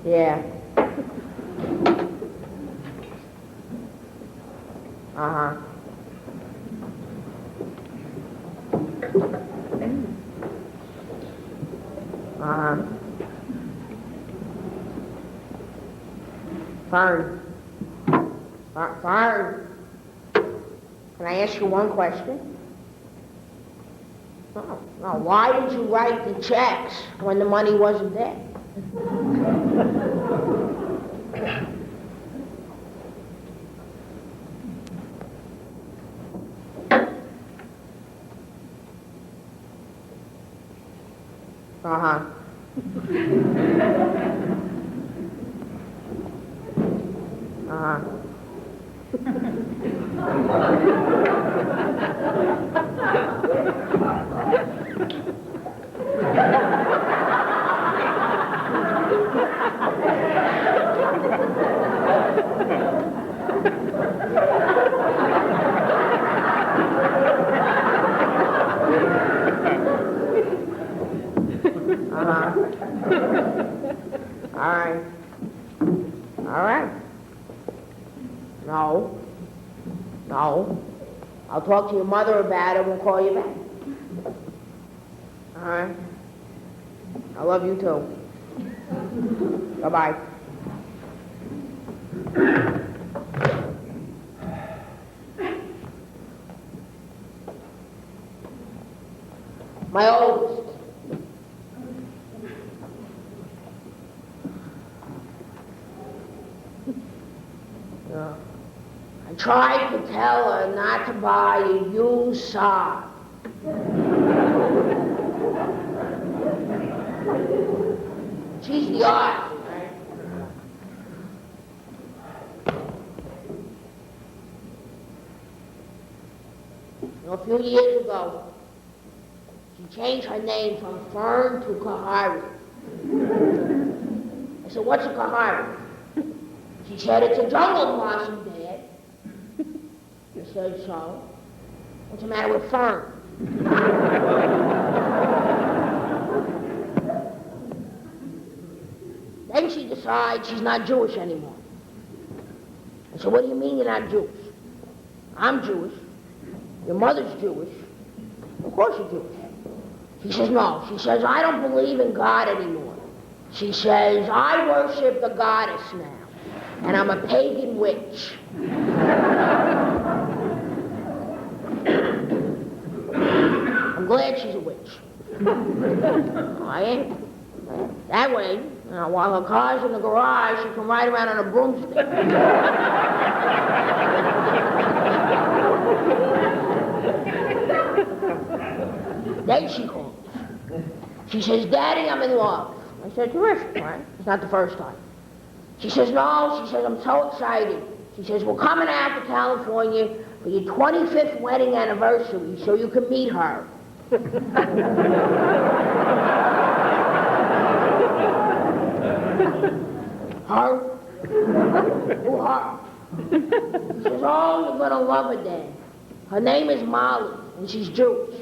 Yeah. Fern. Fern. Can I ask you one question? No. Why did you write the checks when the money wasn't there? All right. No. I'll talk to your mother about it. We'll call you back. All right. I love you too. Bye-bye. My oldest. I tried to tell her not to buy a used sock. She's the art, right? A few years ago, she changed her name from Fern to Kahari. I said, what's a Kahari? She said, it's a jungle blossom, Dad. I said, so? What's the matter with Fern? Then she decides she's not Jewish anymore. I said, what do you mean you're not Jewish? I'm Jewish. Your mother's Jewish. Of course you're Jewish. She says, no. She says, I don't believe in God anymore. She says, I worship the goddess now. And I'm a pagan witch. I'm glad she's a witch. I am. That way, while her car's in the garage, she can ride around on a broomstick. Then she calls. She says, Daddy, I'm in love. I said, terrific, right? It's not the first time. She says, no. She says, I'm so excited. She says, we're coming out to California for your 25th wedding anniversary so you can meet her. Her? Who, her? She says, oh, you're going to love her, Dad. Her name is Molly, and she's Jewish. He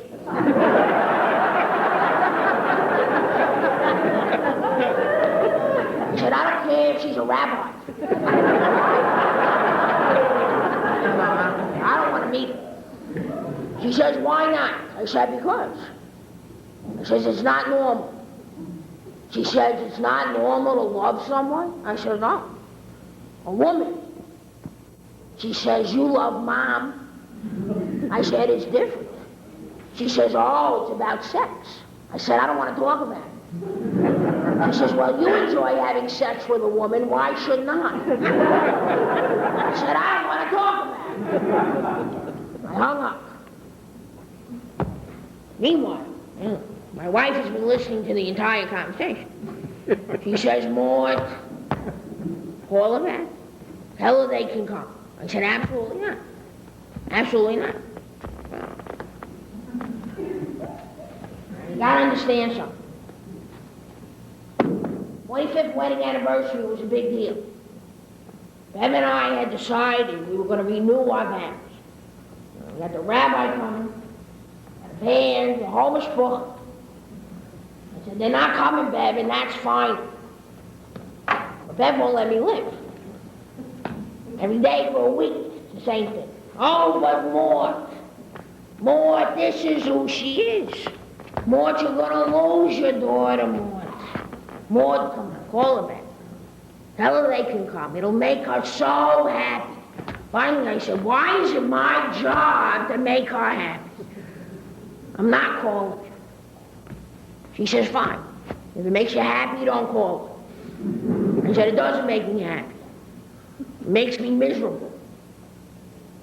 said, I don't care if she's a rabbi. I don't want to meet her. She says, why not? I said, because. She says, it's not normal. She says, it's not normal to love someone? I said, no. A woman. She says, you love Mom? I said, it's different. She says, oh, it's about sex. I said, I don't want to talk about it. She says, well, you enjoy having sex with a woman, why shouldn't I? I said, I don't want to talk about it. I hung up. Meanwhile, my wife has been listening to the entire conversation. She says, Mort, call her back. Tell her they can come. I said, absolutely not. Absolutely not. You gotta understand something. 25th wedding anniversary was a big deal. Bev and I had decided we were going to renew our vows. We had the rabbi coming, had a band, the whole mishpucha. I said, they're not coming, Bev, and that's fine. But Bev won't let me live. Every day for a week, it's the same thing. Oh, but Mort, this is who she is. Mort, you're going to lose your daughter, Mort. Mort, come on, call her back. Tell her they can come. It'll make her so happy. Finally, I said, why is it my job to make her happy? I'm not calling her. She says, fine. If it makes you happy, don't call her. I said, it doesn't make me happy. It makes me miserable.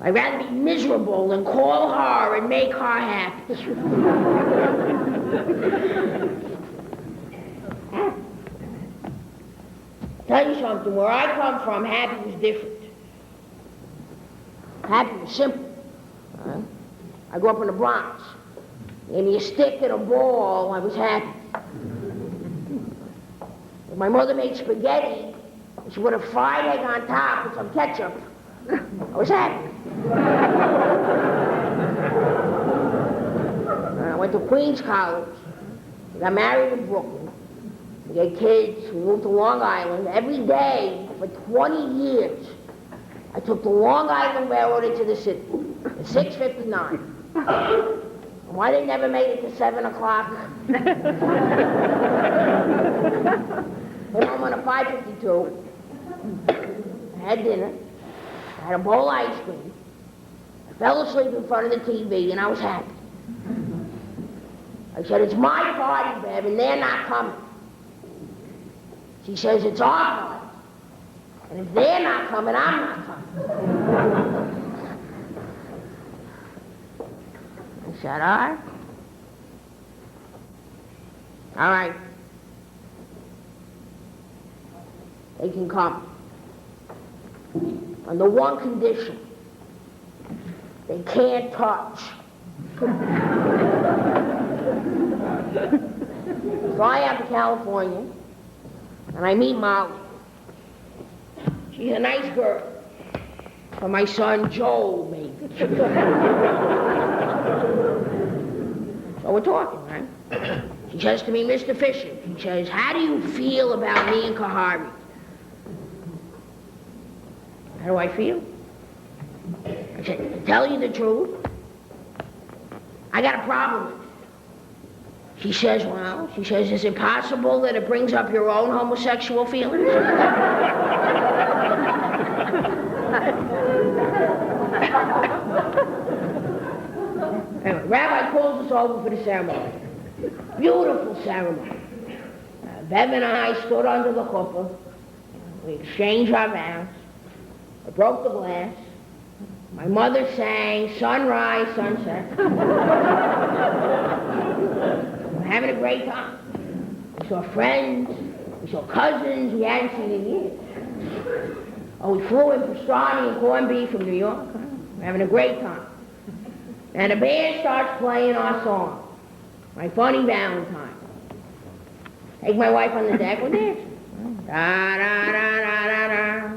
I'd rather be miserable than call her and make her happy. Tell you something, where I come from, happy was different. Happy was simple. I grew up in the Bronx. Gave me a stick and a ball, I was happy. If my mother made spaghetti, she put a fried egg on top with some ketchup, I was happy. I went to Queens College. I got married in Brooklyn. We had kids. We moved to Long Island. Every day for 20 years, I took the Long Island Railroad into the city at 6:59. And why they never made it to 7 o'clock? Came home on a 5:52. I had dinner. I had a bowl of ice cream. I fell asleep in front of the TV, and I was happy. I said, it's my party, Bev, and they're not coming. She says, it's our party. And if they're not coming, I'm not coming. I said, all right. All right. They can come. Under one condition. They can't touch. Fly out to California, and I meet Molly. She's a nice girl. For my son Joel, maybe. So we're talking, right? She says to me, Mr. Fisher, she says, how do you feel about me and Kahari? How do I feel? I said, to tell you the truth, I got a problem with it. She says, well, is it possible that it brings up your own homosexual feelings? Anyway, Rabbi calls us over for the ceremony. Beautiful ceremony. Bev and I stood under the chuppah. We exchanged our vows. I broke the glass. My mother sang Sunrise, Sunset. We're having a great time. We saw friends, we saw cousins we hadn't seen in years. Oh, we flew in pastrami and corned beef from New York. We're having a great time. And the band starts playing our song, My Funny Valentine. Take my wife on the deck, we're dancing. Da da da da da da.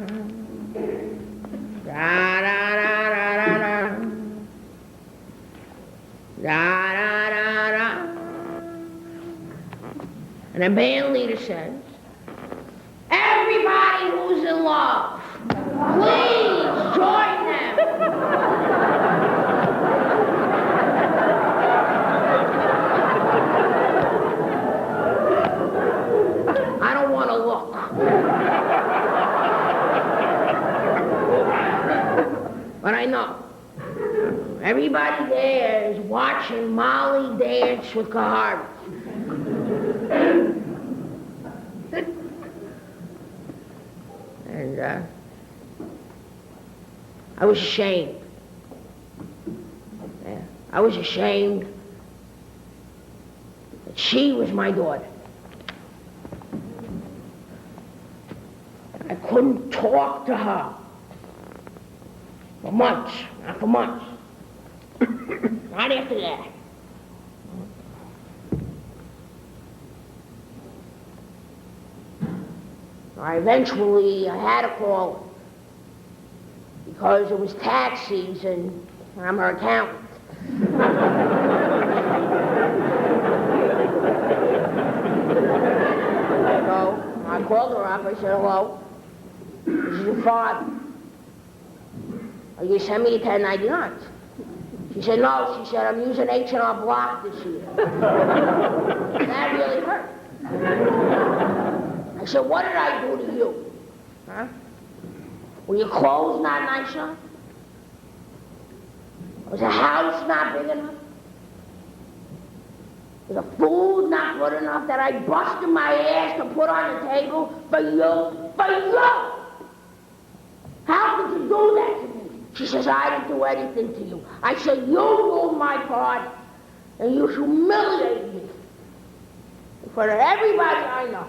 Da da da da da da. Da da da da. And the band leader says, everybody who's in love, please join them. I don't want to look. But I know. Everybody there is watching Molly dance with Kahari. And I was ashamed. Yeah, I was ashamed that she was my daughter. I couldn't talk to her for months, not for months. Not after that. Eventually, I had to call her because it was tax season and I'm her accountant. So I called her up. I said, hello, this is your father. Are you going to send me a 1099? She said, no. She said, I'm using H&R Block this year. That really hurt. I said, what did I do to you? Huh? Were your clothes not nice enough? Was the house not big enough? Was the food not good enough that I busted my ass to put on the table for you? For you! How could you do that to me? She says, I didn't do anything to you. I said, you ruined my party, and you humiliated me in front of everybody I know.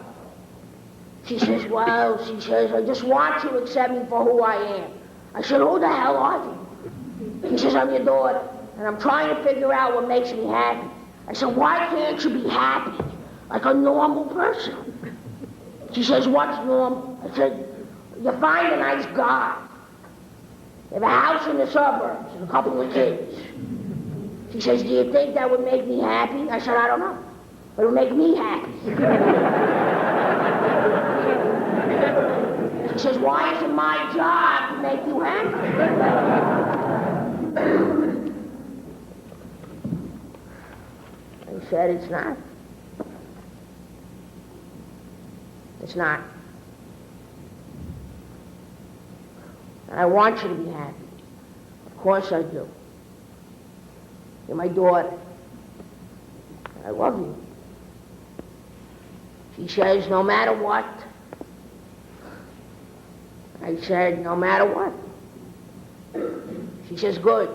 She says, well, she says, I just want you to accept me for who I am. I said, who the hell are you? She says, I'm your daughter, and I'm trying to figure out what makes me happy. I said, why can't you be happy like a normal person? She says, what's normal? I said, you find a nice guy. You have a house in the suburbs and a couple of kids. She says, do you think that would make me happy? I said, I don't know. But it would make me happy. She says, why is it my job to make you happy? I said, it's not. It's not. And I want you to be happy. Of course I do. You're my daughter. I love you. She says, no matter what. I said, no matter what. She says, good.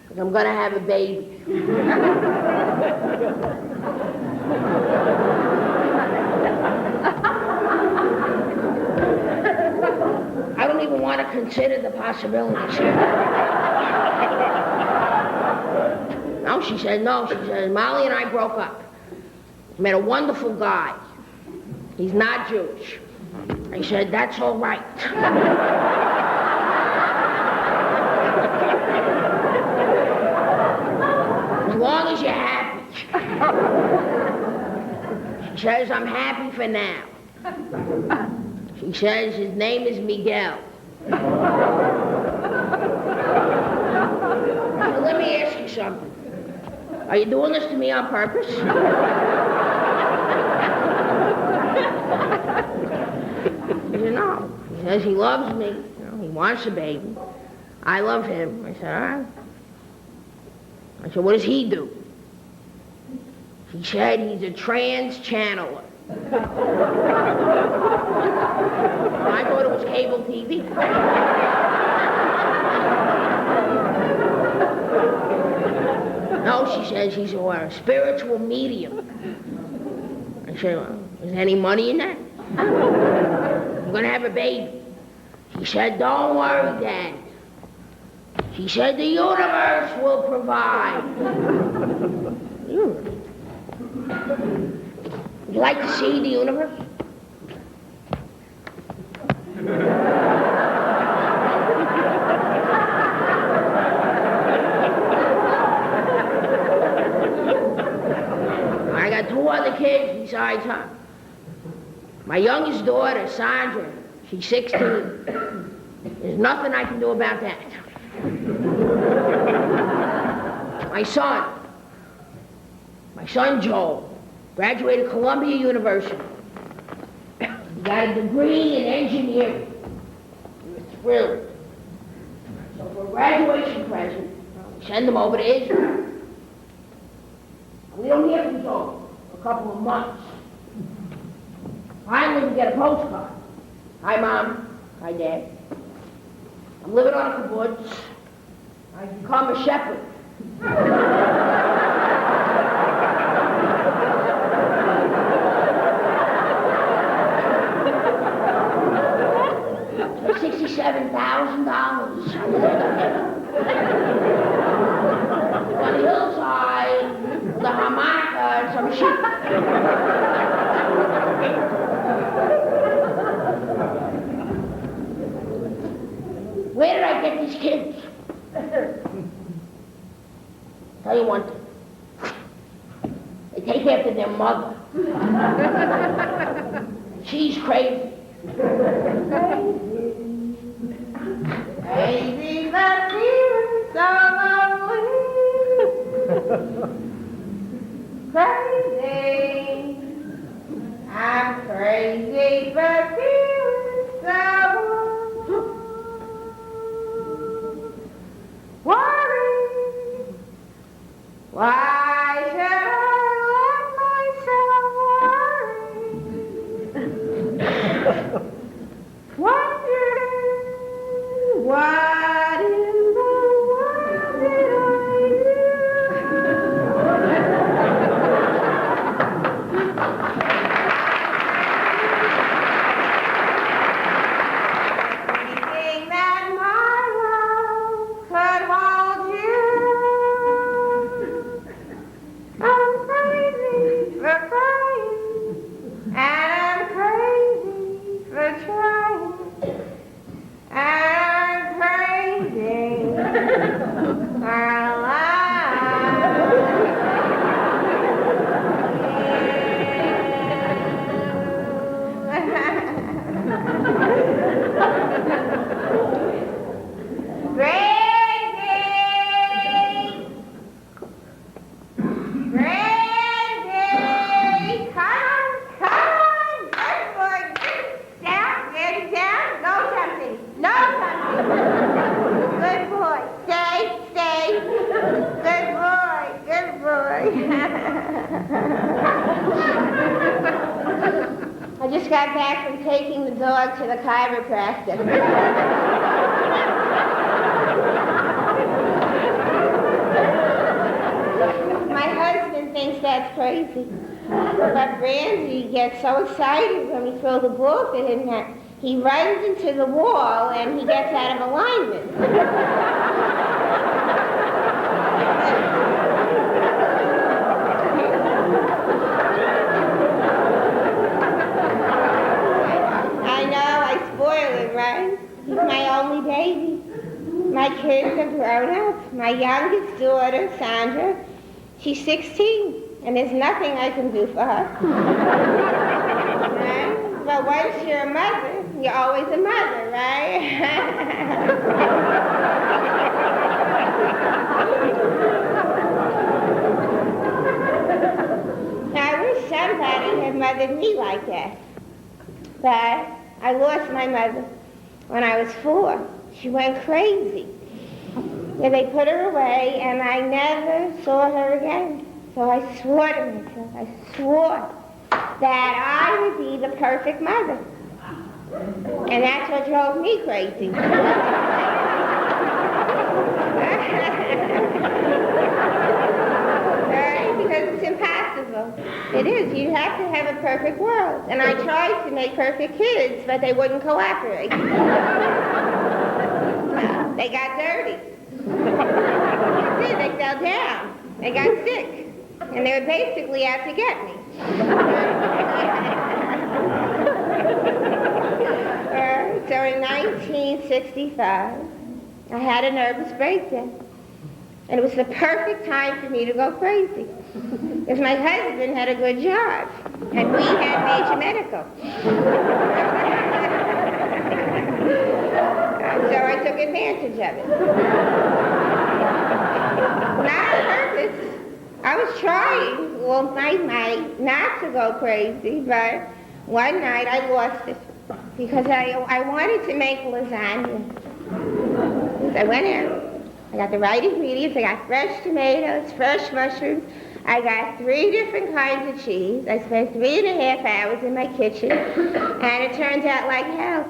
Because I'm going to have a baby. I don't even want to consider the possibilities here. No, she said, no. She said, Molly and I broke up. Met a wonderful guy. He's not Jewish. I said, that's all right. As long as you're happy. She says, I'm happy for now. She says, his name is Miguel. So let me ask you something. Are you doing this to me on purpose? She said, no. He says he loves me. You know, he wants a baby. I love him. I said, all right. I said, what does he do? She said, he's a trans channeler. I thought it was cable TV. No, she says he's a spiritual medium. I said, well, is there any money in that? I'm going to have a baby. She said, don't worry, Dad. She said, the universe will provide. Would you like to see the universe? I got two other kids besides her. My youngest daughter, Sandra, she's 16. There's nothing I can do about that. My son Joel, graduated Columbia University. He got a degree in engineering. He was thrilled. So for a graduation present, we send them over to Israel. We don't hear from Zoe for a couple of months. Finally, we get a postcard. Hi, Mom. Hi, Dad. I'm living on a kibbutz. I've become a shepherd. For $67,000. On the hillside, the harmonica and some sheep. Where did I get these kids? Tell you one thing. They take after their mother. She's crazy. Crazy but feeling so lonely. Crazy. I'm crazy but feeling so worried. Why should I let myself worry? Wondering what in the world did I thinking that my love could hold you. I'm crazy for crying, and I'm crazy for trying. I'm crazy for Brandy, come on, good boy, get down, no jumping, no jumping. Good boy, stay, good boy. I just got back from taking the dog to the chiropractor. My husband thinks that's crazy. But Brandy gets so excited when we throw the ball to him that he runs into the wall and he gets out of alignment. I know, I spoil it, right? He's my only baby. My kids have grown up. My youngest daughter, Sandra, she's 16, and there's nothing I can do for her. Right? But once you're a mother, you're always a mother, right? Now, I wish somebody had mothered me like that. But I lost my mother when I was 4. She went crazy. Yeah, they put her away, and I never saw her again. So I swore to myself, that I would be the perfect mother. And that's what drove me crazy. Right? Because it's impossible. It is. You have to have a perfect world. And I tried to make perfect kids, but they wouldn't cooperate. They got dirty. They fell down. They got sick. And they were basically out to get me. So in 1965, I had a nervous breakdown. And it was the perfect time for me to go crazy. Because my husband had a good job. And we had major medical. So I took advantage of it. Not on purpose. I was trying all night not to go crazy, but one night I lost it because I wanted to make lasagna. I went out. I got the right ingredients. I got fresh tomatoes, fresh mushrooms. I got 3 different kinds of cheese. I spent 3.5 hours in my kitchen, and it turns out like hell.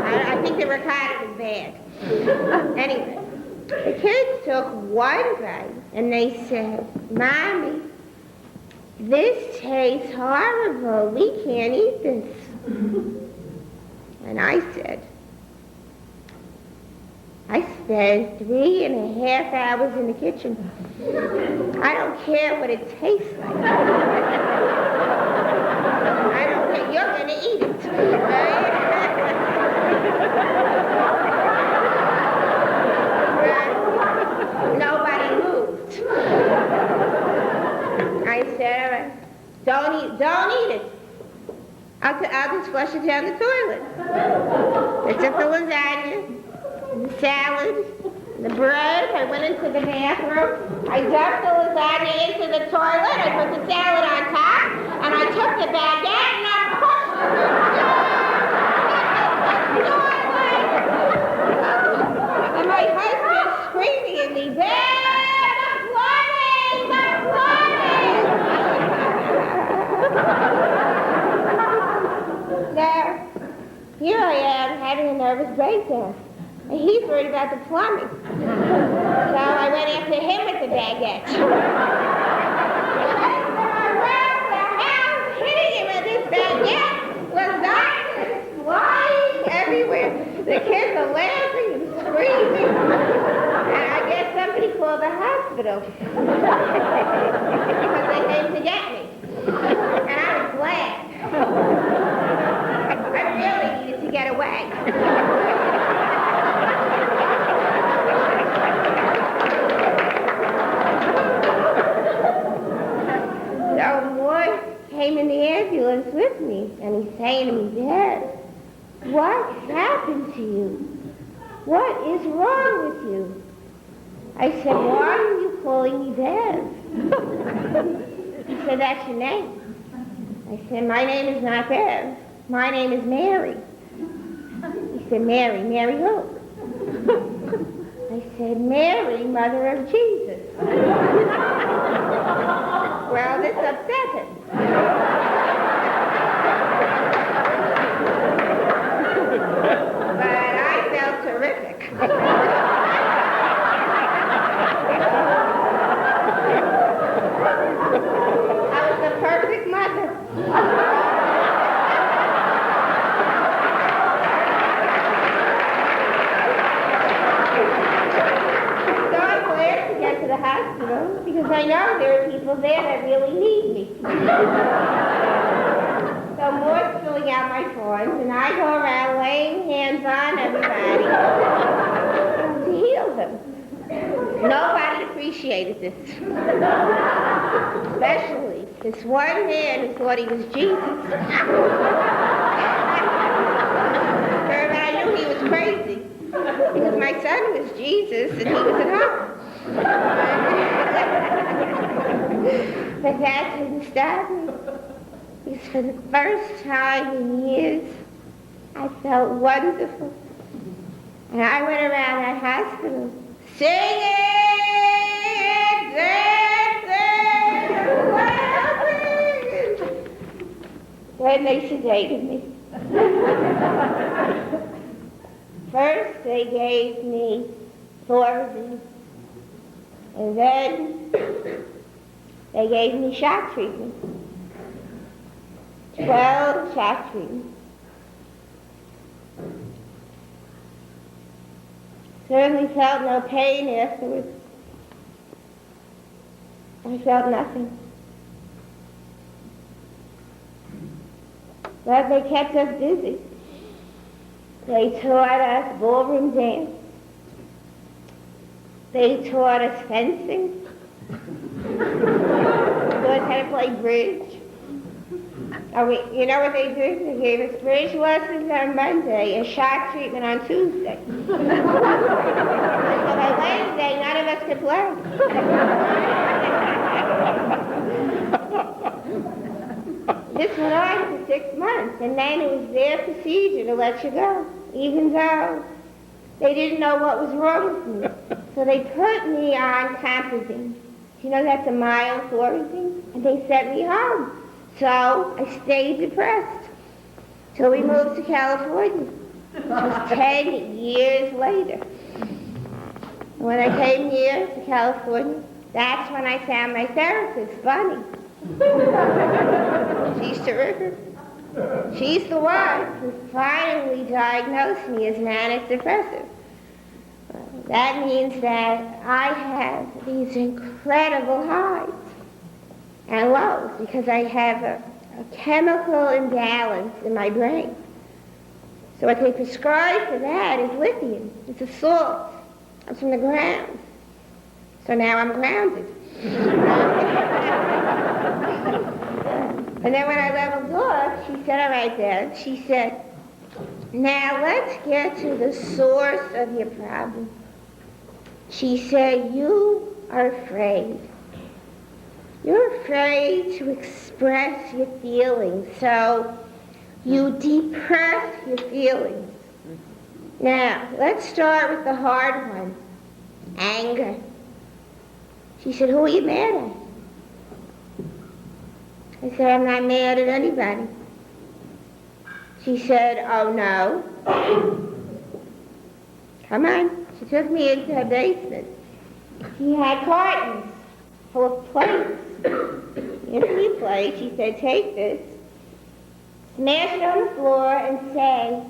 I think the ricotta was bad. Anyway, the kids took one bite, and they said, "Mommy, this tastes horrible. We can't eat this." And I said, I spent 3.5 hours in the kitchen. I don't care what it tastes like. I don't care. You're going to eat it. Right? Nobody moved. I said, all right, don't eat it. I'll just flush it down the toilet. I took the lasagna, the salad, the bread. I went into the bathroom. I dumped the lasagna into the toilet. I put the salad on top, and I took the baguette and I pushed it. And my husband screaming at me, "Dad, I'm flooding! I'm flooding!" Now, here I am having a nervous breakdown. And he's worried about the plumbing. So I went after him with the baguette. Around the house, hitting him with this baguette, lasagna flying everywhere. The kids are laughing and screaming. And I guess somebody called the hospital. Because they came to get me. And I was glad. I really needed to get away. So Moore came in the ambulance with me, and he's saying to me, "Dad, what happened to you? What is wrong with you?" I said, "Why are you calling me Dad?" He said, "That's your name." I said, "My name is not Bev. My name is Mary." He said, "Mary? Mary who?" I said, "Mary, mother of Jesus." Well, this upset him. But I felt terrific. I was the perfect mother. So I'm glad to get to the hospital because I know there are people there that really need me. So Moore's filling out my forms, and I go around laying hands on everybody to heal them. Nobody appreciated this. Especially this one man who thought he was Jesus. But I knew he was crazy because my son was Jesus and he was at home. But that didn't stop me. Because for the first time in years, I felt wonderful. And I went around that hospital singing, dancing, laughing. Then they sedated me. First they gave me Thorazine. And then they gave me shock treatment. 12 shock treatments. Certainly felt no pain afterwards. I felt nothing. But they kept us busy. They taught us ballroom dance. They taught us fencing. Taught us how to play bridge. You know what they did? They gave us bridge lessons on Monday and shock treatment on Tuesday. So by Wednesday, none of us could play. This went on for 6 months, and then it was their procedure to let you go. even though they didn't know what was wrong with me. So they put me on Compazine. You know that's a mild Thorazine? And they sent me home. So I stayed depressed till we moved to California. It was 10 years later. When I came here to California, that's when I found my therapist, Bunny. She's terrific. She's the one who finally diagnosed me as manic depressive. That means that I have these incredible highs and lows because I have a chemical imbalance in my brain. So what they prescribe for that is lithium. It's a salt. It's from the ground. So now I'm grounded. And then when I leveled off, she said, all right then, she said, now let's get to the source of your problem. She said, you are afraid. You're afraid to express your feelings, so you depress your feelings. Now, let's start with the hard one, anger. She said, who are you mad at? I said, I'm not mad at anybody. She said, oh no. Come on. She took me into her basement. She had cartons full of plates. Empty plate. She said, take this, smash it on the floor and say,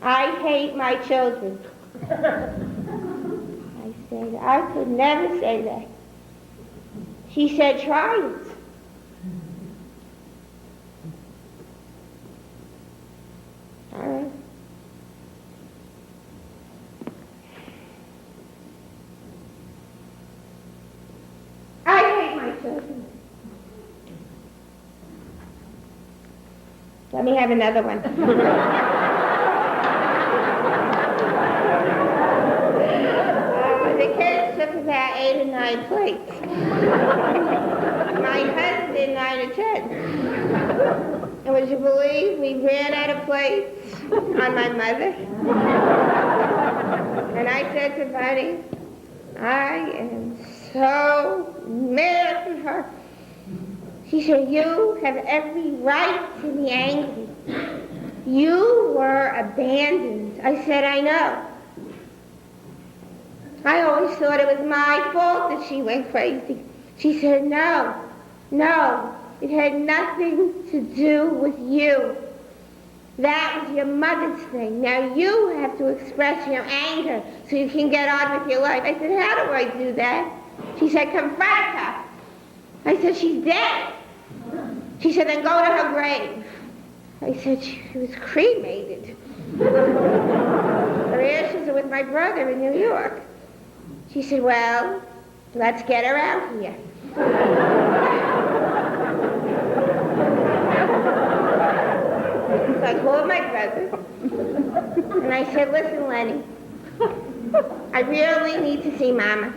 I hate my children. I said, I could never say that. She said, try it. All right. I hate my children. Let me have another one. The kids took about 8 or 9 plates. My husband 9 or 10. And would you believe we ran out of plates on my mother? And I said to Bunny, I am so mad at her. She said, you have every right to be angry. You were abandoned. I said, I know. I always thought it was my fault that she went crazy. She said, no, it had nothing to do with you. That was your mother's thing. Now you have to express your anger so you can get on with your life. I said, how do I do that? She said, confront her. I said, she's dead. She said, then go to her grave. I said, she was cremated. Her ashes are with my brother in New York. She said, well, let's get her out here. So I called my brother, and I said, listen, Lenny, I really need to see Mama.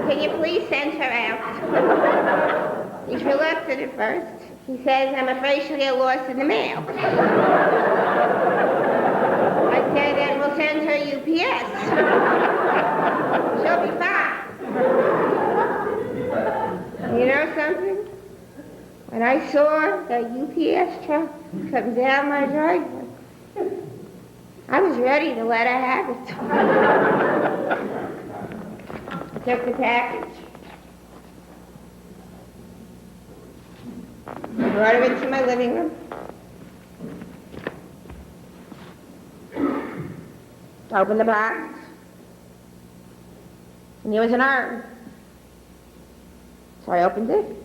Can you please send her out? He's reluctant at first. He says, I'm afraid she'll get lost in the mail. I said, then we'll send her UPS. She'll be fine. You know something? When I saw that UPS truck come down my driveway, I was ready to let her have it. I took the package. I brought her into my living room. Opened the box. And there was an urn. So I opened it.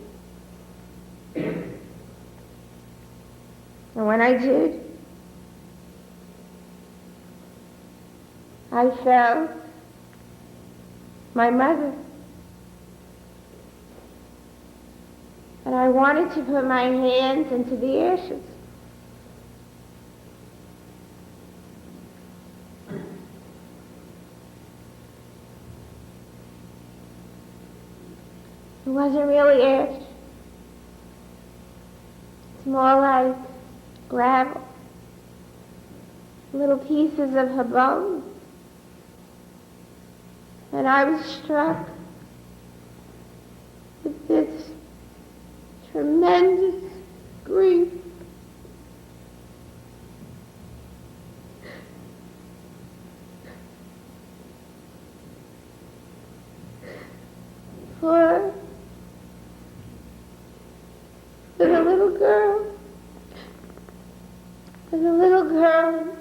And when I did, I felt my mother. And I wanted to put my hands into the ashes. It wasn't really ash. It's more like gravel, little pieces of her bones. And I was struck with this tremendous grief. For the little girl,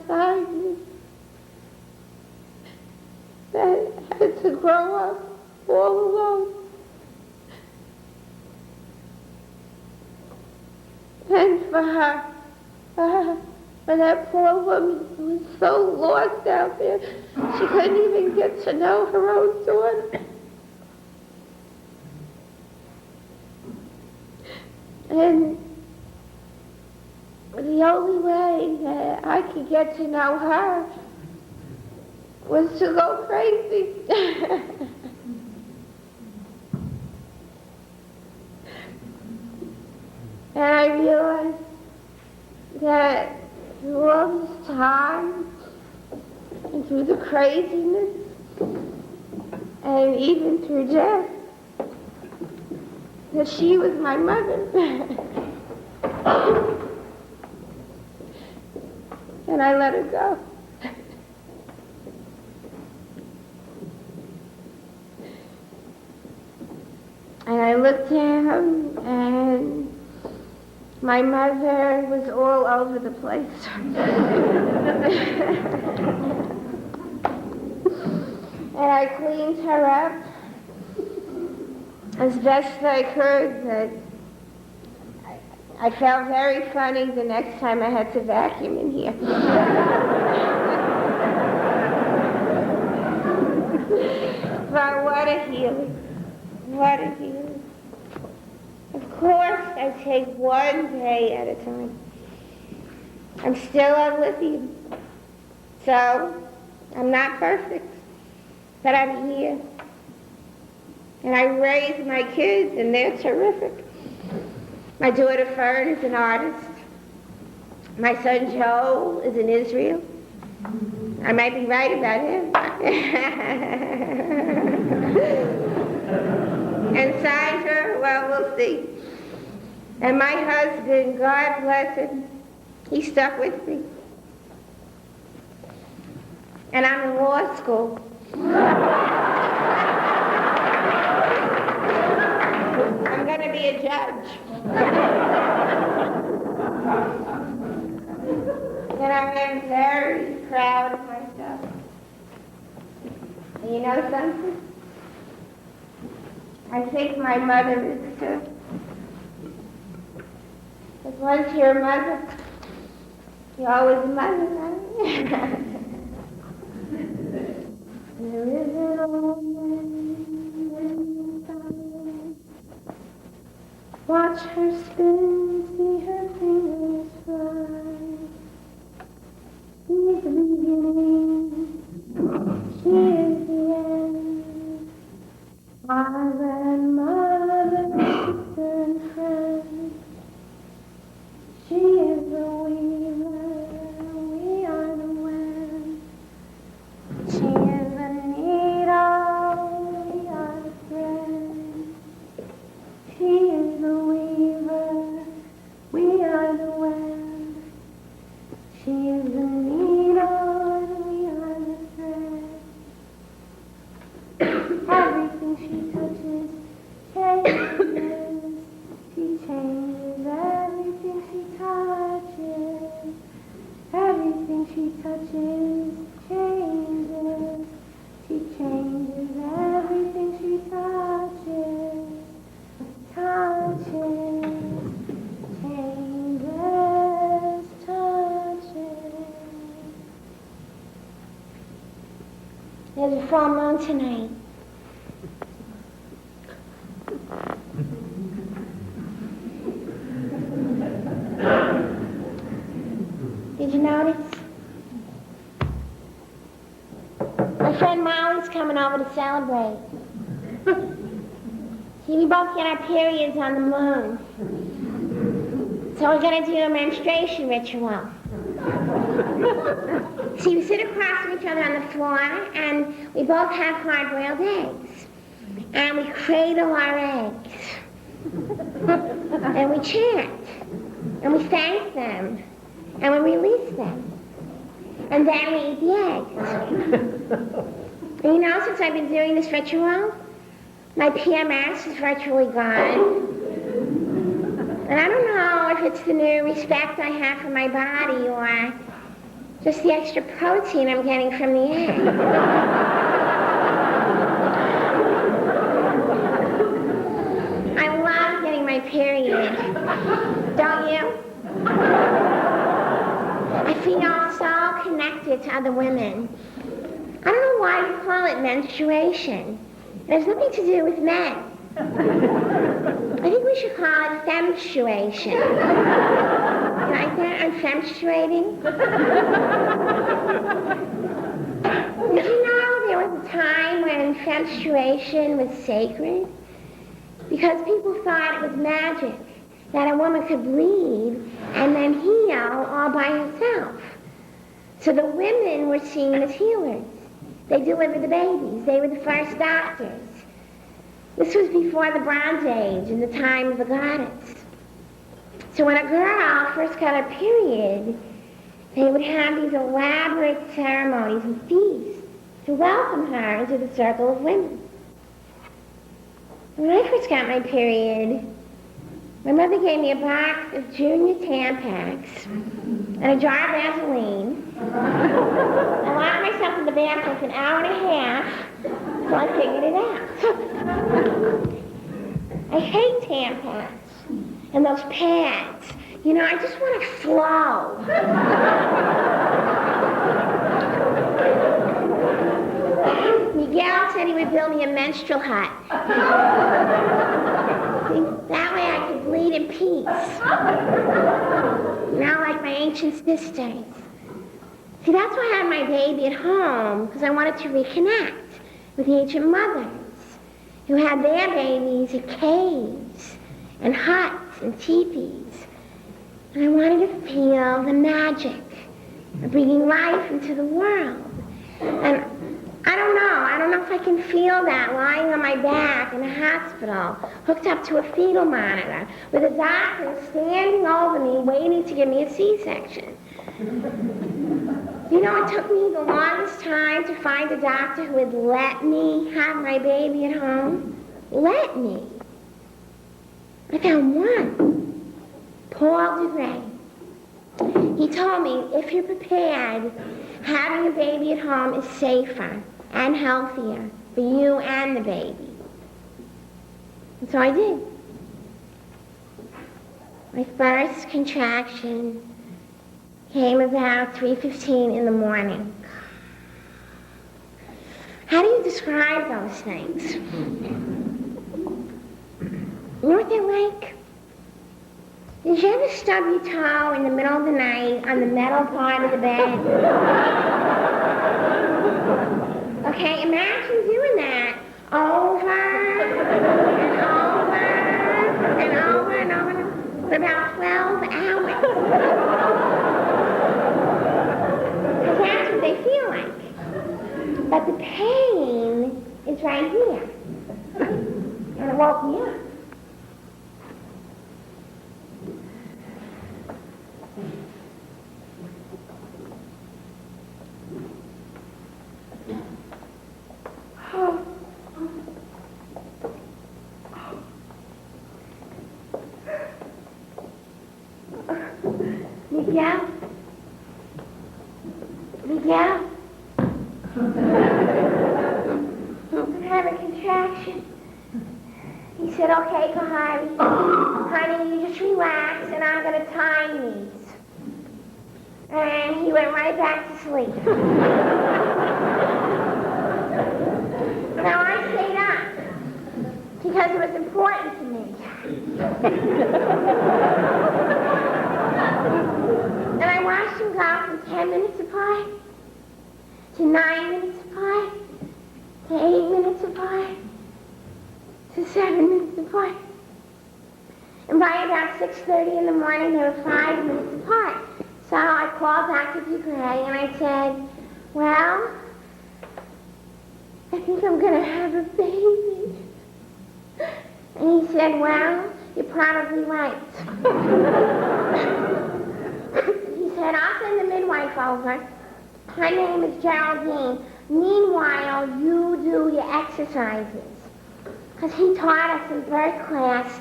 inside me that had to grow up all alone. And for that poor woman who was so lost out there, she couldn't even get to know her own daughter. And the only way that I could get to know her was to go crazy. And I realized that through all this time, and through the craziness, and even through death, that she was my mother. And I let her go. And I looked down, and my mother was all over the place. And I cleaned her up as best I could, but I felt very funny the next time I had to vacuum in here. But what a healing. What a healing. Of course, I take one day at a time. I'm still on lithium. So, I'm not perfect, but I'm here. And I raise my kids, and they're terrific. My daughter Fern is an artist. My son Joe is in Israel. I might be right about him. And Sandra, well, we'll see. And my husband, God bless him, he stuck with me. And I'm in law school. I'm going to be a judge. And I am very proud of myself. And you know something? I think my mother is too. Because once you're a mother, you're always a mother, right? There is an old man. Watch her spin, see her fingers fly. She's the beginning, she is the end. My grandmother, sister and friend. She is the weaver, we are the wind. She is the needle, we are the thread. She is the weaver, we are the wind. She is the needle, we are the thread. Everything she touches changes. She changes everything she touches. Everything she touches changes. She changes everything she touches. Changes, touches. There's a full moon tonight. Did you notice? My friend Molly's coming over to celebrate. See, we both get our periods on the moon. So we're going to do a menstruation ritual. So you sit across from each other on the floor, and we both have hard-boiled eggs. And we cradle our eggs. And we chant. And we thank them. And we release them. And then we eat the eggs. And you know, since I've been doing this ritual, my PMS is virtually gone. And I don't know if it's the new respect I have for my body or just the extra protein I'm getting from the egg. I love getting my period. Don't you? I feel so connected to other women. I don't know why you call it menstruation. It has nothing to do with men. I think we should call it femstruation. Like that? I'm femstruating. Did you know there was a time when femstruation was sacred? Because people thought it was magic, that a woman could bleed and then heal all by herself. So the women were seen as healers. They delivered the babies. They were the first doctors. This was before the Bronze Age, in the time of the goddess. So when a girl first got her period, they would have these elaborate ceremonies and feasts to welcome her into the circle of women. When I first got my period, my mother gave me a box of Junior Tampax and a jar of Vaseline. I locked myself in the bathroom for an hour and a half until I figured it out. I hate Tampax and those pads. You know, I just want to flow. Miguel said he would build me a menstrual hut. That way I could bleed in peace. Now like my ancient sisters. See, that's why I had my baby at home, because I wanted to reconnect with the ancient mothers who had their babies in caves and huts and teepees. And I wanted to feel the magic of bringing life into the world. And I don't know if I can feel that lying on my back in a hospital, hooked up to a fetal monitor, with a doctor standing over me waiting to give me a C-section. You know, it took me the longest time to find a doctor who would let me have my baby at home. Let me. I found one. Paul DeGray. He told me, if you're prepared, having a baby at home is safer and healthier for you and the baby. And so I did. My first contraction came about 3:15 in the morning. How do you describe those things? You know what they're like? Did you ever stub your toe in the middle of the night on the metal part of the bed? Okay, imagine doing that over and over and over and over for about 12 hours. Because that's what they feel like. But the pain is right here. And it woke me up. Miguel? I'm having a contraction. He said, okay, Kahari, honey, you just relax and I'm going to time these. And he went right back to sleep. Now I stayed up because it was important to me. And I watched him go from 10 minutes apart to 9 minutes apart to 8 minutes apart to 7 minutes apart. And by about 6:30 in the morning, they were 5 minutes apart. So I called Dr. Dupree and I said, well, I think I'm going to have a baby. And he said, well, you're probably right. He said, I'll send the midwife over. Her name is Geraldine. Meanwhile, you do your exercises. Because he taught us in birth class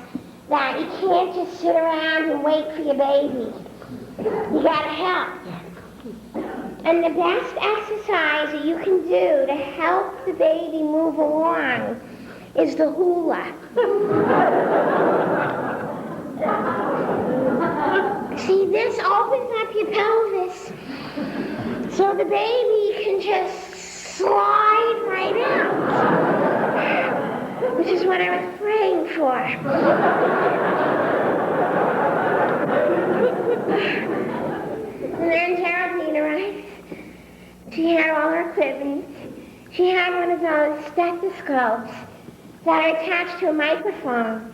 that you can't just sit around and wait for your baby. You gotta help. And the best exercise that you can do to help the baby move along is the hula. See, this opens up your pelvis so the baby can just slide right out, which is what I was praying for. And then Geraldine arrived. She had all her equipment. She had one of those stethoscopes that are attached to a microphone.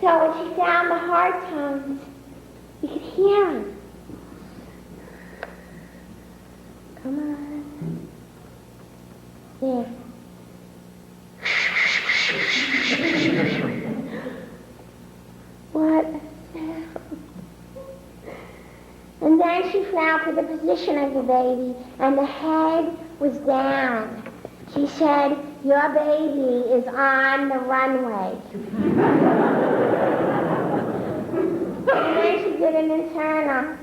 So when she found the hard tones, you could hear them. Come on. There. What? And then she felt for the position of the baby, and the head was down. She said, your baby is on the runway. And then she did an internal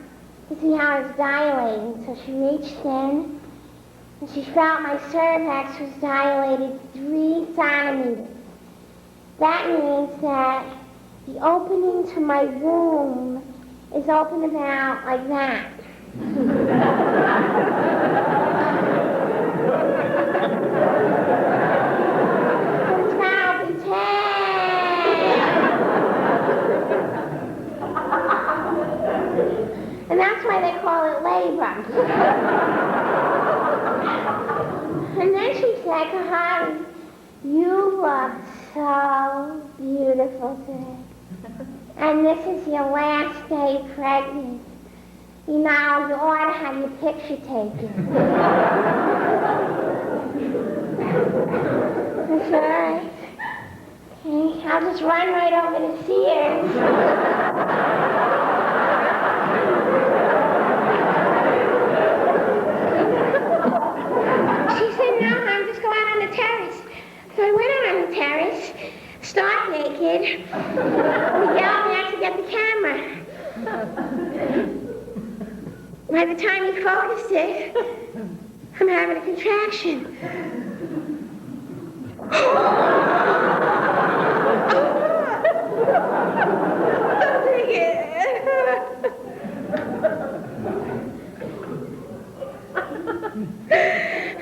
to see how it's dilating. So she reached in, and she felt my cervix was dilated 3 centimeters. That means that the opening to my womb is open about like that. It's now open 10. And that's why they call it labor. And then she said, Kahari, you look so beautiful today. And this is your last day pregnant. You know, you ought to have your picture taken. That's all right. Okay, I'll just run right over to Sears. She said, no, Mom, just go out on the terrace. So I went out on the terrace, stark naked. Miguel had to get the camera. By the time he focused it, I'm having a contraction. Don't take it.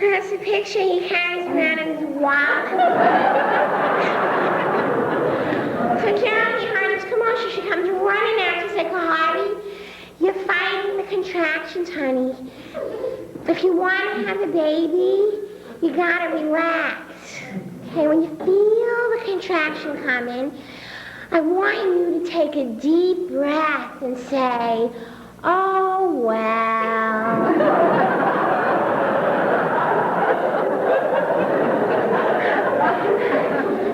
That's the picture he carries around in his wallet. So Jeremy heard his commotion. She comes running out. She said, Kahari, you're fighting the contractions, honey. If you want to have a baby, you gotta relax. Okay, when you feel the contraction coming, I want you to take a deep breath and say, oh, well.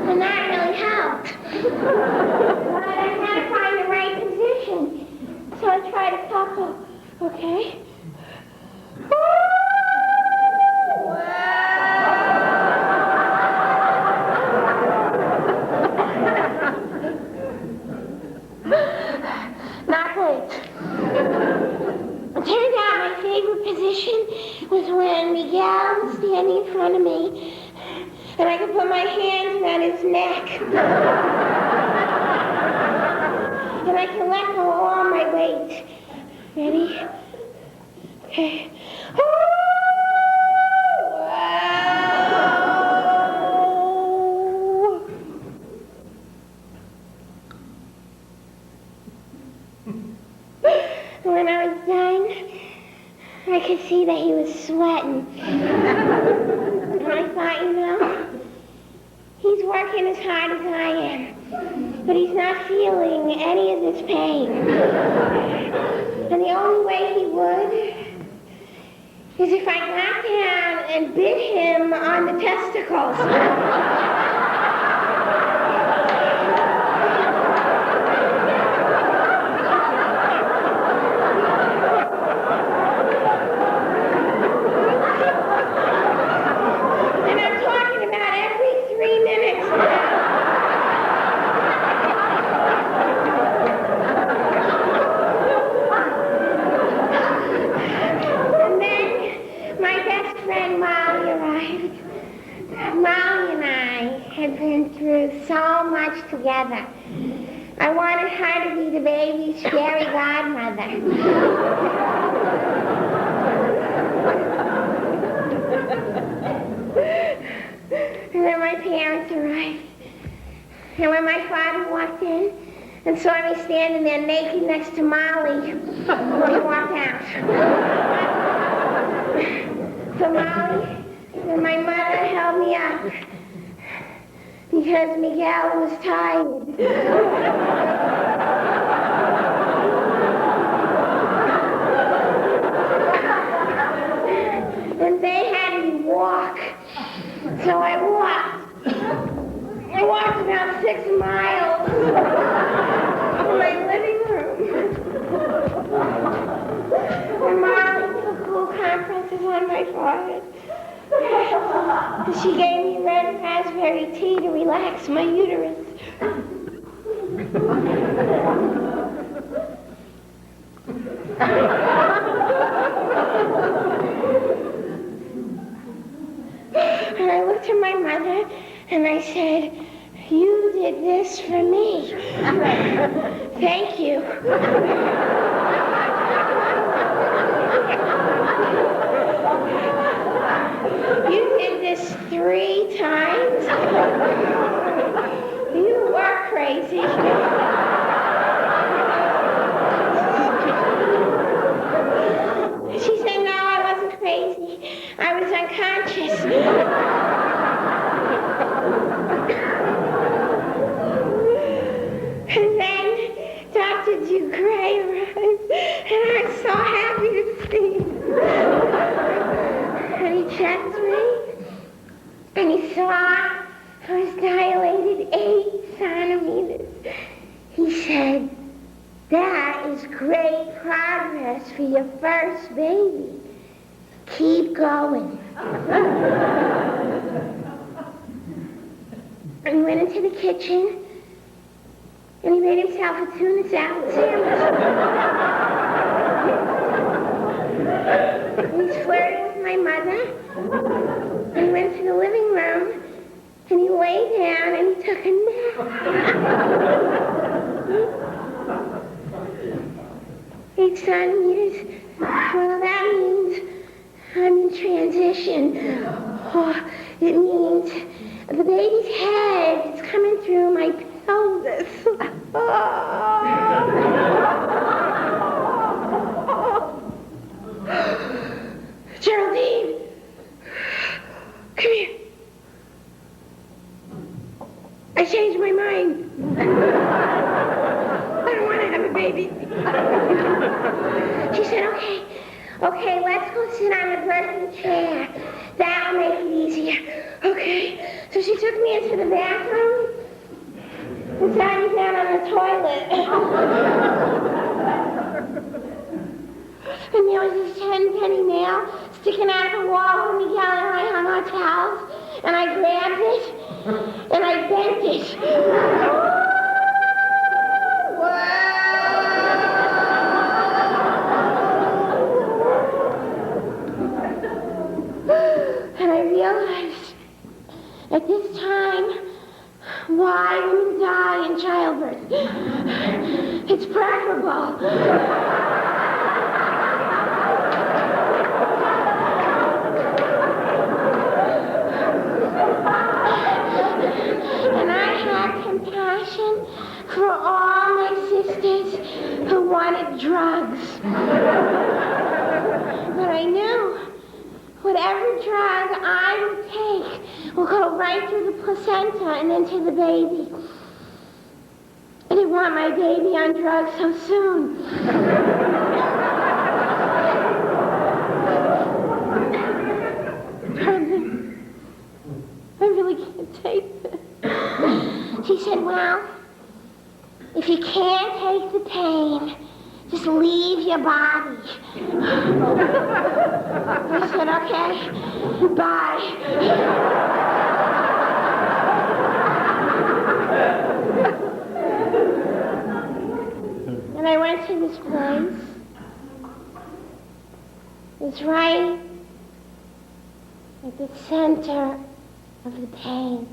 And that really helped. But I had to find the right position. So I tried a couple, okay? Not great. It turned out my favorite position was when Miguel was standing in front of me and I could put my hands around his neck. And I can let go of all my weight. Ready? Okay. When I was done, I could see that he was sweating. And I thought, you know, he's working as hard as I am, but he's not feeling any of this pain. And the only way he would is if I got down and bit him on the testicles. And I'm talking about every 3 minutes. And then my best friend Molly arrived. Molly and I had been through so much together. I wanted her to be the baby's fairy godmother. And then my parents arrived. And when my father walked in and saw me standing there naked next to Molly, he walked out. So Molly and my mother held me up because Miguel was tired. And they had me walk. So I walked. I walked about 6 miles to my living room. And Molly put cool compresses on my forehead. She gave me red raspberry tea to relax my uterus. And I looked at my mother and I said, "You did this for me. Thank you." You did this 3 times? You were crazy. She said, "No, I wasn't crazy. I was unconscious." And then Dr. Ducray arrived, and I was so happy to see him. And he checked me, and he saw I was dilated 8 centimeters. He said, "That is great progress for your first baby. Keep going." And he went into the kitchen, and he made himself a tuna salad sandwich. And he's flirting with my mother, and he went to the living room, and he lay down, and he took a nap. 8 centimeters. Well, that means I'm in transition. Oh, it means the baby's head is coming through my pelvis. Geraldine, come here. I changed my mind. I don't want to have a baby. She said, okay, let's go sit on the birthing chair. That'll make it easier. Okay. So she took me into the bathroom and sat me down on the toilet. And there was this 10-penny nail sticking out of the wall when Miguel and I hung our towels. And I grabbed it and I bent it. And I realized at this time why women die in childbirth. It's preferable. And I had compassion for all my sisters who wanted drugs. But I knew whatever every drug I would take will go right through the placenta and into the baby. I didn't want my baby on drugs so soon. I really can't take this. She said, well, if you can't take the pain, just leave your body. I said, okay, bye. And I went to this place. It's right at the center of the pain.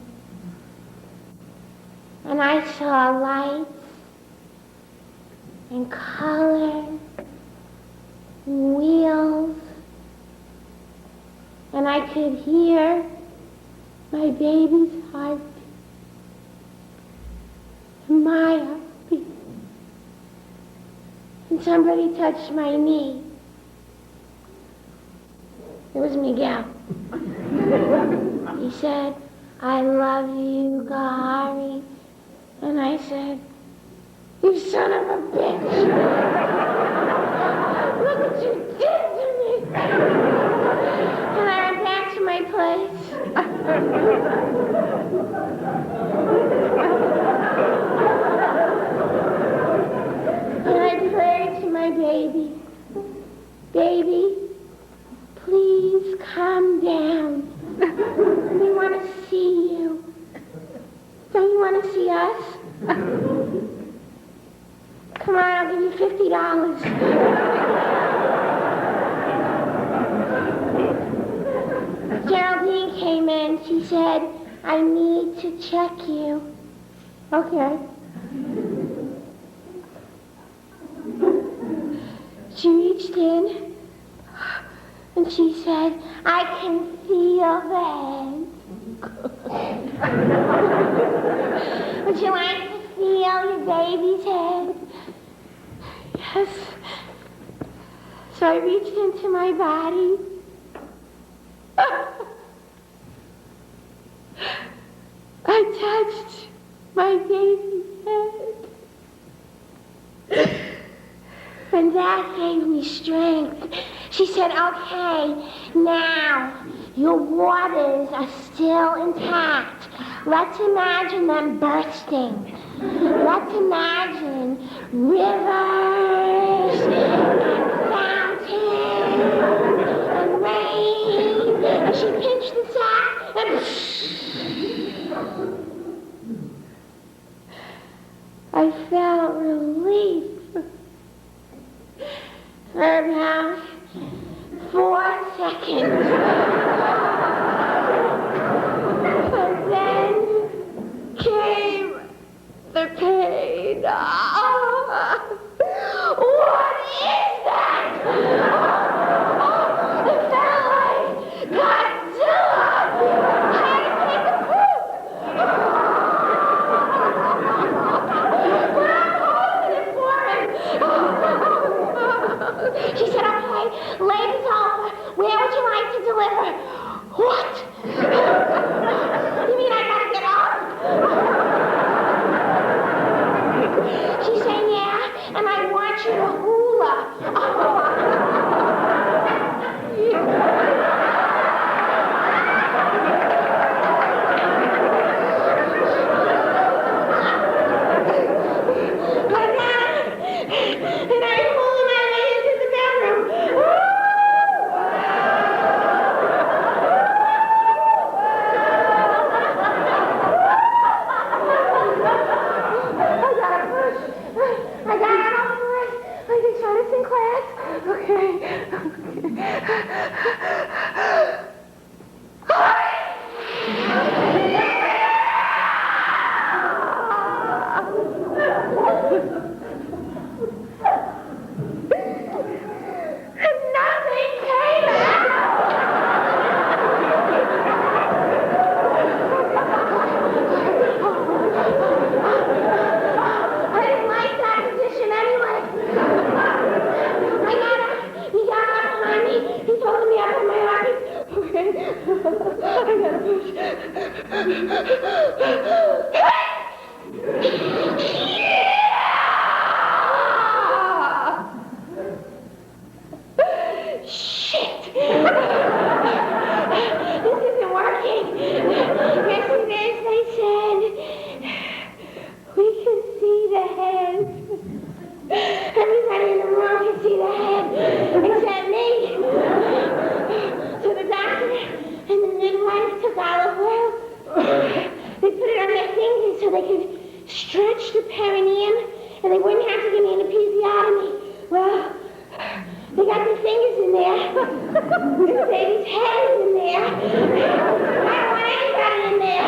And I saw lights and color and wheels. And I could hear my baby's heartbeat and my heartbeat. And somebody touched my knee. It was Miguel. He said, I love you, Gary. And I said, you son of a bitch. Look what you did to me. And I went back to my place. And I prayed to my baby. Baby, please calm down. We want to see you. Don't you want to see us? Come on, I'll give you $50. Geraldine came in. She said, I need to check you. Okay. She reached in and she said, I can feel that. Would you like to feel your baby's head? Yes. So I reached into my body. I touched my baby's head. And that gave me strength. She said, okay, now your waters are still intact. Let's imagine them bursting. Let's imagine rivers and fountains and rain. And she pinched the sack and I felt relief for about 4 seconds. And then came the pain. What is that? It felt like Godzilla trying to take a poop. But I'm holding it for him. She said, okay, labor's over. Where would you like to deliver? What? You mean I gotta get up? She said, yeah, and I want you to hula. And I hula my way into the bedroom. Shit! This isn't working. Yes, it is, they said. We can see the head. Everybody in the room can see the head, except me. So the doctor and the midwife took olive oil. They put it on their fingers so they could stretch the perineum and they wouldn't have to give me an episiotomy. Well, they got their fingers in there. The baby's head is in there. I don't want anybody in there.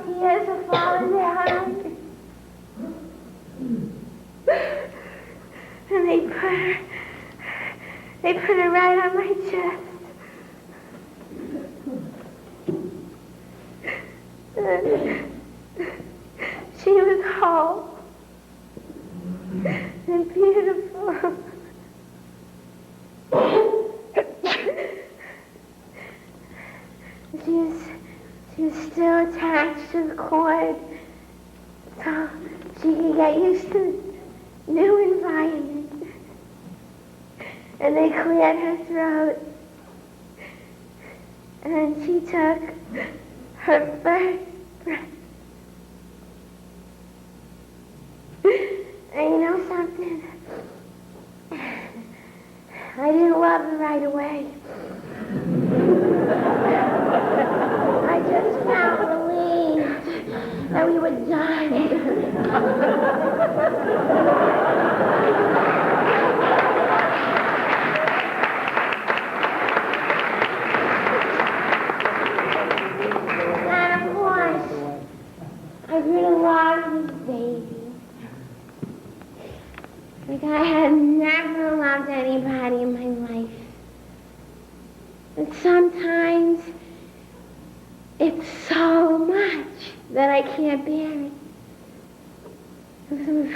Tears are falling down. And they put her right on my chest. And she was whole and beautiful. She was still attached to the cord, so she could get used to the new environment. And they cleared her throat, and she took her first breath. And you know something? I didn't love her right away. I just felt relieved that we were done. And of course, I grew to love this baby. Like I had never loved anybody in my life. And sometimes it's so much that I can't bear it. Because I'm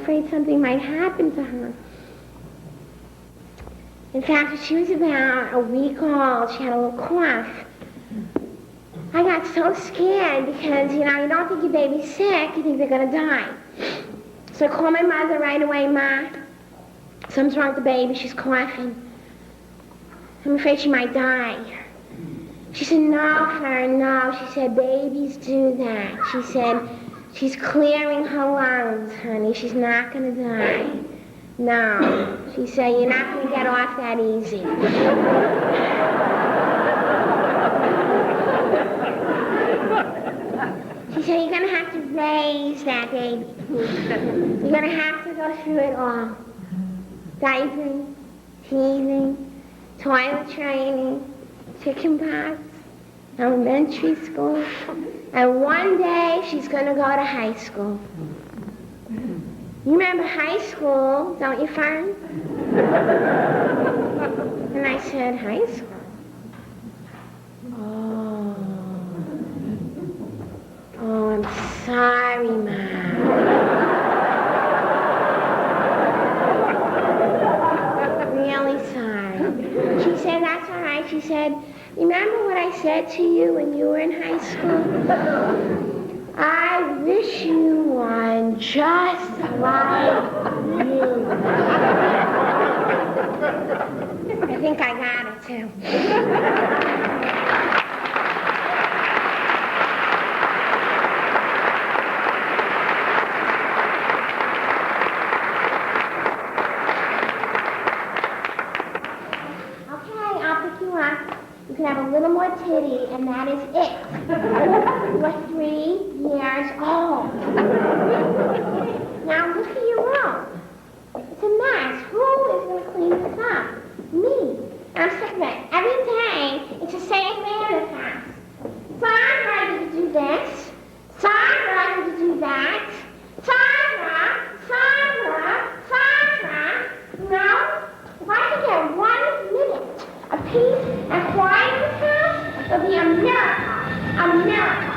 afraid something might happen to her. In fact, when she was about a week old, she had a little cough. I got so scared because, you don't think your baby's sick, you think they're gonna die. So I called my mother right away. Ma, something's wrong with the baby, she's coughing. I'm afraid she might die. She said, no, Fern, no. She said, babies do that. She said, she's clearing her lungs, honey. She's not going to die. No. She said, you're not going to get off that easy. She said, you're going to have to raise that baby. You're going to have to go through it all. Diapering, teething, toilet training, chicken pox, elementary school, and one day she's going to go to high school. You remember high school, don't you, Fern? And I said, high school? Oh, she said, remember what I said to you when you were in high school? I wish you one just like you. I think I got it, too. Okay, I'll pick you up. You can have a little more titty, and that is it. You're 3 years old. Now look at your room. It's a mess. Who is going to clean this up? Me. I'm sick of it. Every day, it's the same thing in this house. Sandra, did you do this? Sandra, did you do that? Sandra, Sandra, Sandra. No? If I could get 1 minute of peace and quiet in this house, it'll be a miracle. A miracle.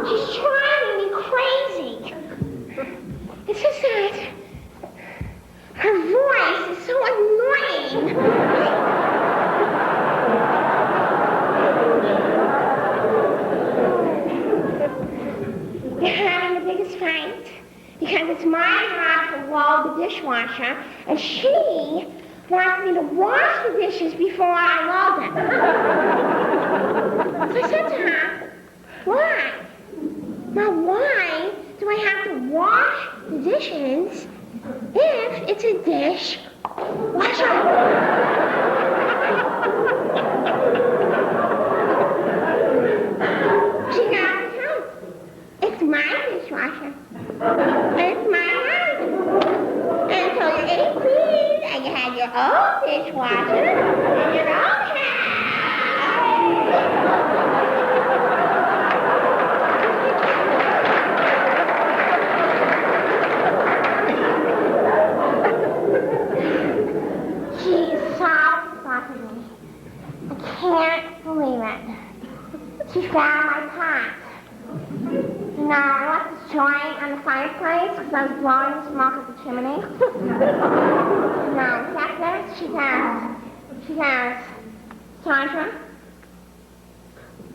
She's driving me crazy. It's just that her voice is so annoying. We're having the biggest fight because it's my job to load the dishwasher, and she wants me to wash the dishes before I load them. So I said to her, why? Now why do I have to wash the dishes if it's a dish washer? She got to tell me, it's my dishwasher. It's my house. And until you're 18 and you have your own dishwasher and your own house. Can't believe it. She found my pot. Now, I left this joint on the fireplace because I was blowing the smoke at the chimney. Now, after this, she goes, Sandra,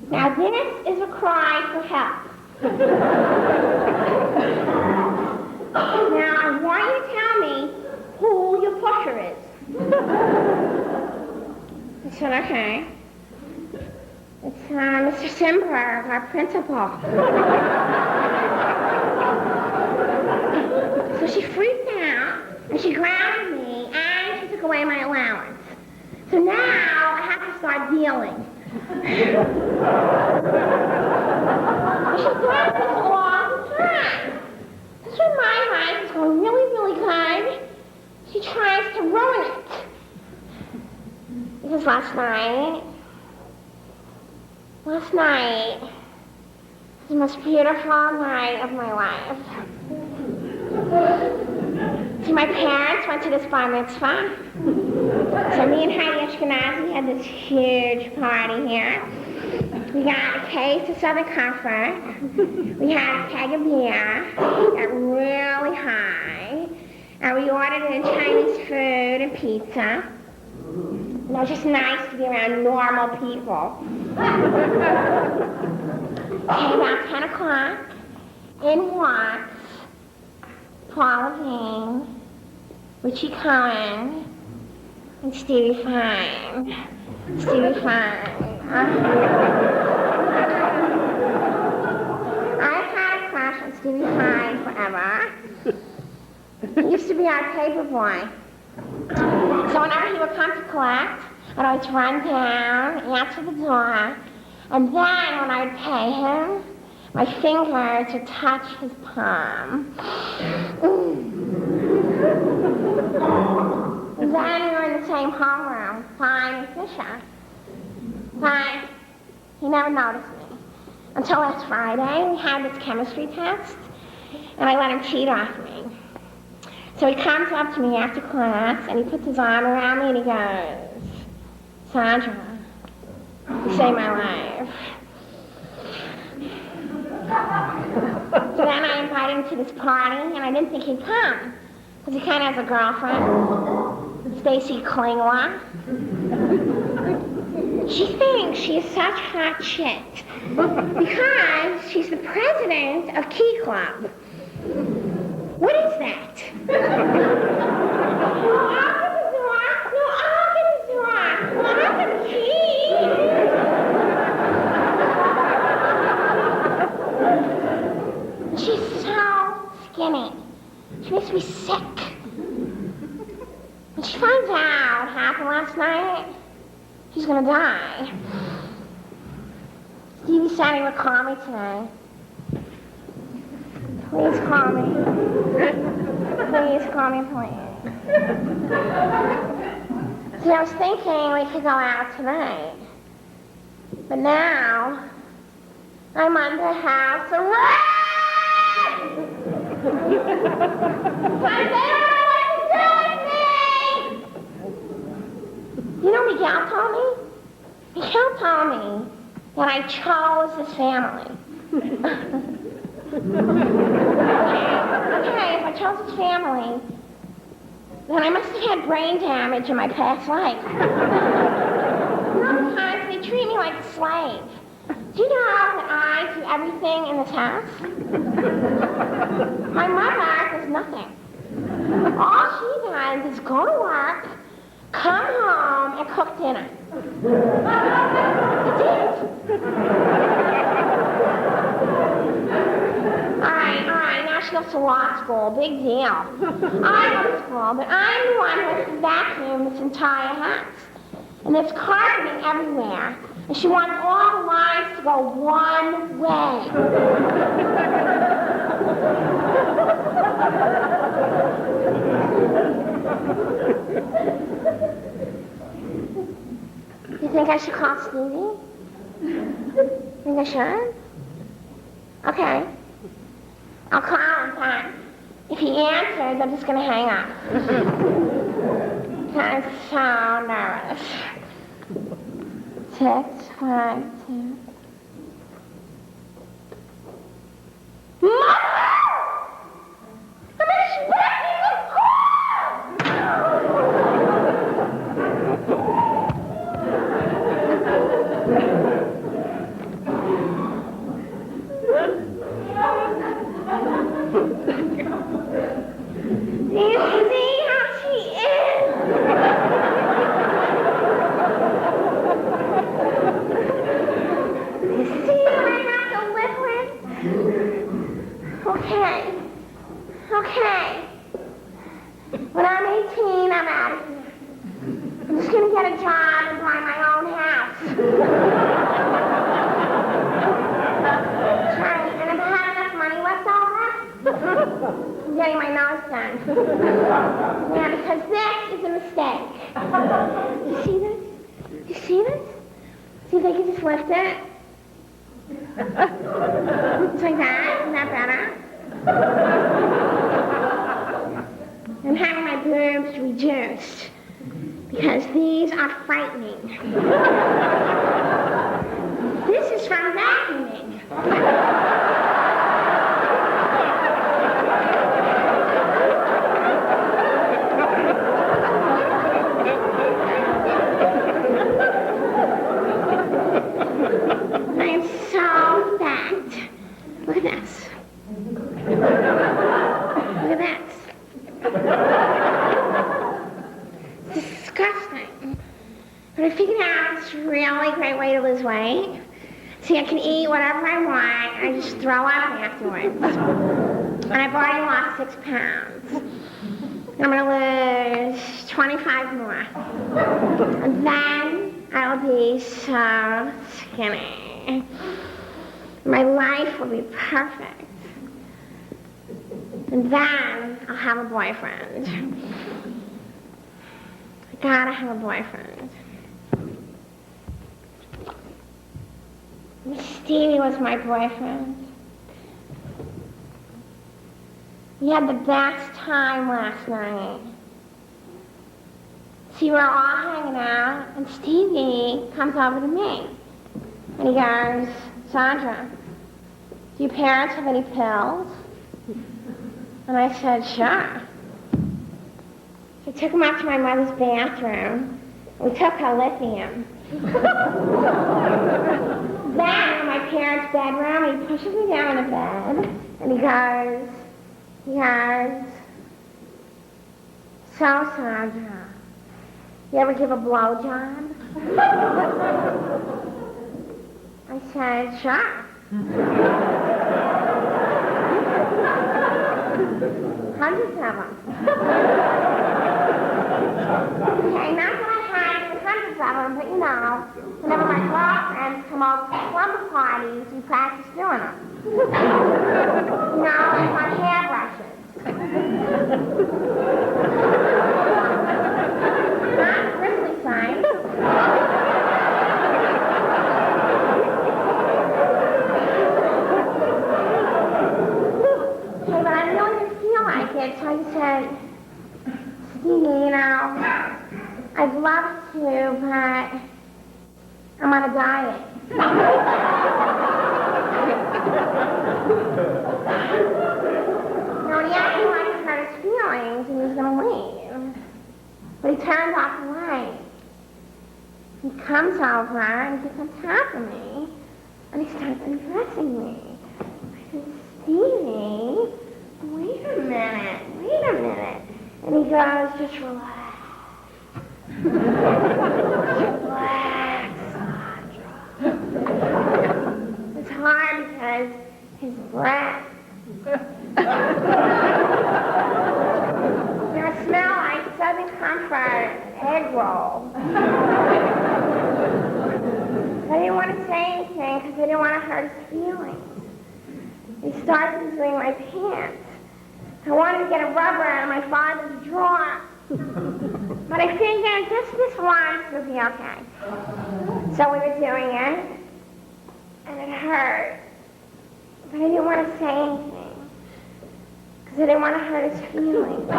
now this is a cry for help. Now, I want you to tell me who your pusher is. I said, okay. It's Mr. Simberg, our principal. So she freaked out, and she grounded me, and she took away my allowance. So now I have to start dealing. She does this all the time. That's when my life is going really, really good. She tries to ruin it. Because last night was the most beautiful night of my life. See, my parents went to this bar mitzvah. So me and Heidi Ashkenazi had this huge party here. We got a case of Southern Comfort. We had a keg of beer. Got really high. And we ordered in Chinese food and pizza. And it was just nice to be around normal people. Okay, about 10 o'clock, in walks Paul Levine, Richie Cohen, and Stevie Fine. Stevie Fine. I've had a crush on Stevie Fine forever. He used to be our paper boy. So whenever he would come to collect, I'd always run down, answer the door, and then when I would pay him, my fingers would touch his palm. And then we were in the same homeroom, Fine and Fisher. But he never noticed me. Until last Friday, we had this chemistry test, and I let him cheat off me. So he comes up to me after class, and he puts his arm around me, and he goes, Sandra, you saved my life. So then I invited him to this party, and I didn't think he'd come, because he kind of has a girlfriend, Stacy Klingler. She thinks she is such hot shit, because she's the president of Key Club. What is that? No, open the door. No, open the door. Open the key. She's so skinny. She makes me sick. When she finds out what happened last night, she's gonna die. Stevie said he would call me today. Please call me. Please call me, please. See, I was thinking we could go out tonight. But now, I'm under house arrest! Because they don't know what to do with me! You know what Miguel told me? Miguel told me that I chose this family. Okay, if I chose this family, then I must have had brain damage in my past life. Sometimes they treat me like a slave. Do you know that I do everything in this house? My mother does nothing. All she does is go to work, come home, and cook dinner. That's it. All right, now she goes to law school, big deal. I go to school, but I'm the one who has to vacuum this entire house. And there's carpeting everywhere, and she wants all the lines to go one way. You think I should call Stevie? Think I should? Okay. I'll call him, but if he answers, I'm just gonna hang up. I'm so nervous. 6, 5, 2. Mother! I'm expecting a Do you see how she is? You see what I have to live with? Okay. When I'm 18, I'm out of here. I'm just gonna get a job and buy my own house. Try I'm getting my nose done. Yeah, because this is a mistake. You see this? You see this? See if they can just lift it? It's like that. Isn't that better? I'm having my boobs reduced because these are frightening. This is from vacuuming. I am so fat. Look at this. Look at this. It's disgusting. But I figured out it's a really great way to lose weight. See, I can eat whatever I want. I just throw up afterwards. And I've already lost 6 pounds. And I'm going to lose 25 more. And then I'll be so skinny. My life will be perfect. And then I'll have a boyfriend. I gotta have a boyfriend. Stevie was my boyfriend. We had the best time last night. See, we're all hanging out, and Stevie comes over to me. And he goes, Sandra, do your parents have any pills? And I said, sure. So I took him up to my mother's bathroom. We took her lithium. Then, in my parents' bedroom, he pushes me down in the bed, and he goes, so Sandra, you ever give a blowjob? I said, sure. Hundreds of them. Okay, not that I had hundreds of them, but you know, whenever my girlfriends come over to slumber parties, we practice doing them. You know, like my hairbrushes. Not grizzly signs. Okay, but I really didn't feel like it, so I said, Stevie, you know, I'd love to, but I'm on a diet. Now, he actually wanted to hurt his feelings, and he was going to leave. But he turned off the light. He comes over, and he gets on top of me, and he starts undressing me. I said, Stevie, wait a minute. And he goes, just relax. Relax, Sandra. It's hard because his breath. It smell like Southern Comfort egg roll. I didn't want to say anything because I didn't want to hurt his feelings. He starts doing my pants. I wanted to get a rubber out of my father's drawer. But I figured just this once would be okay. So we were doing it, and it hurt. But I didn't want to say anything, because I didn't want to hurt his feelings.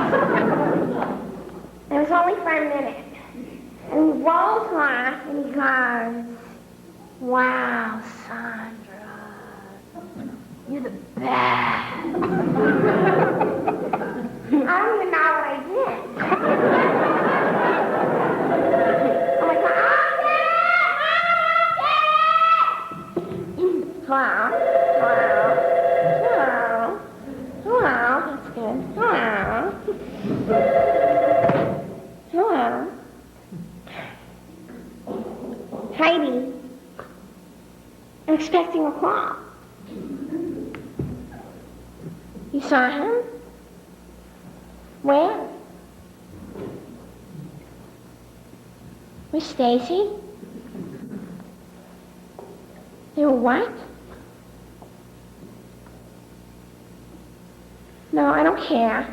And it was only for a minute. And he rolls off, and he goes, wow, Sandra, you're the best. I don't even know what I did. I'm like, hello, that's good. Hello. Heidi, I'm expecting a call. You saw him? Where? Where's Stacy? They were what? No. I don't care.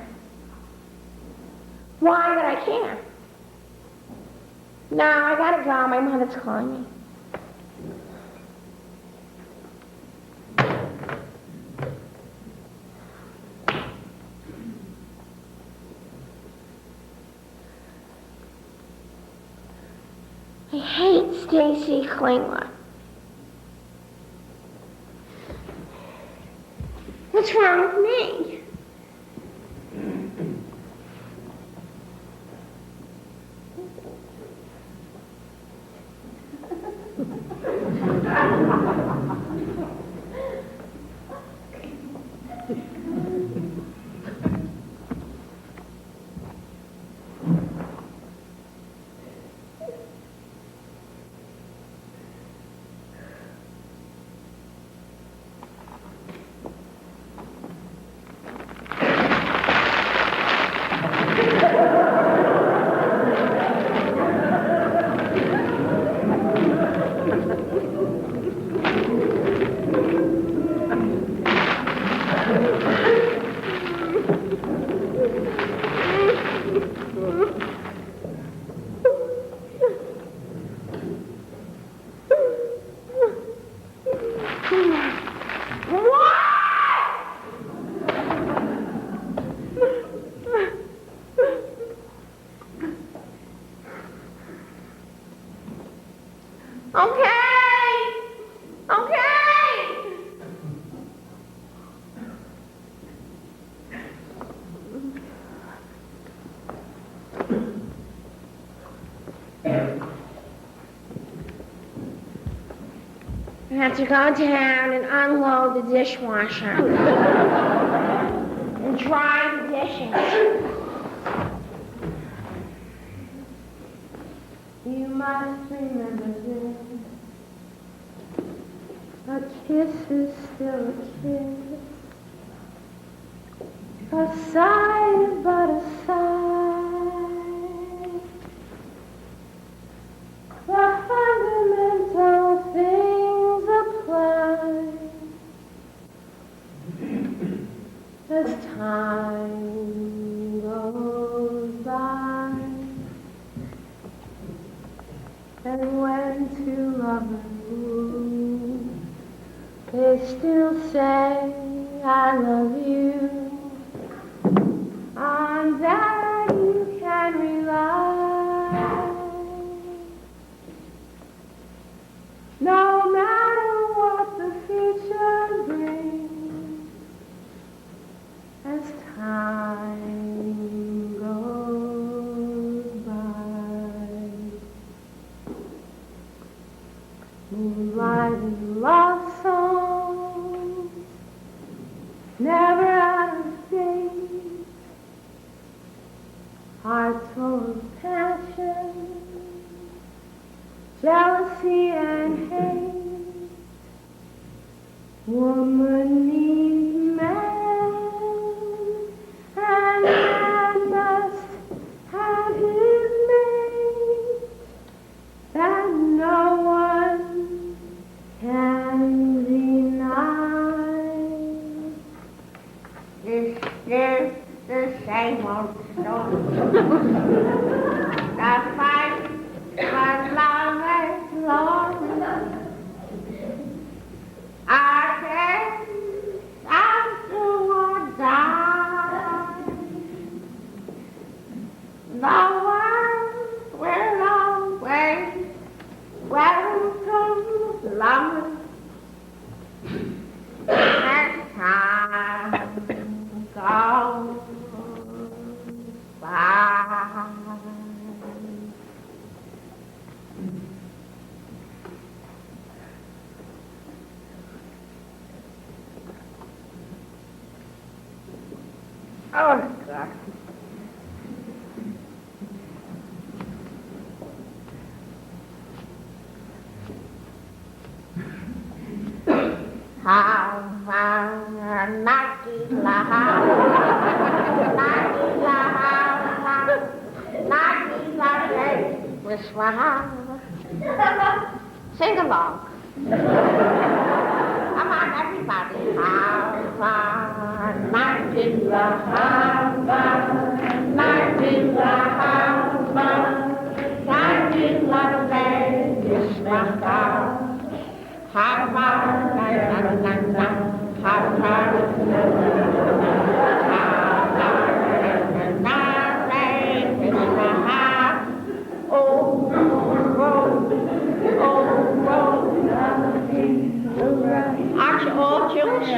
Why would I care? No, I gotta go. My mother's calling me. I hate Stacy Klingler. What's wrong with me? I have to go down and unload the dishwasher and dry the dishes. You must remember this. A kiss is still a kiss. A sigh is but a sigh. The fundamental things apply as time goes by. And when two lovers woo, they still say, I love you. On that you can rely. No matter what the future brings, as time goes by. Moonlight and love songs, never out of date. Hearts full of passion, jealousy and hate. Woman needs man, and man must have his mate, that no one can deny. It's just the same old story. The fight was long and long. I guess I'm do or die. The world will always welcome lovers. As time goes by. Oh, God. Sing along. Come on, everybody. Nagila haba, Nagila haba, Nagila ladies haba, haba, haba, haba, aren't you all Jewish?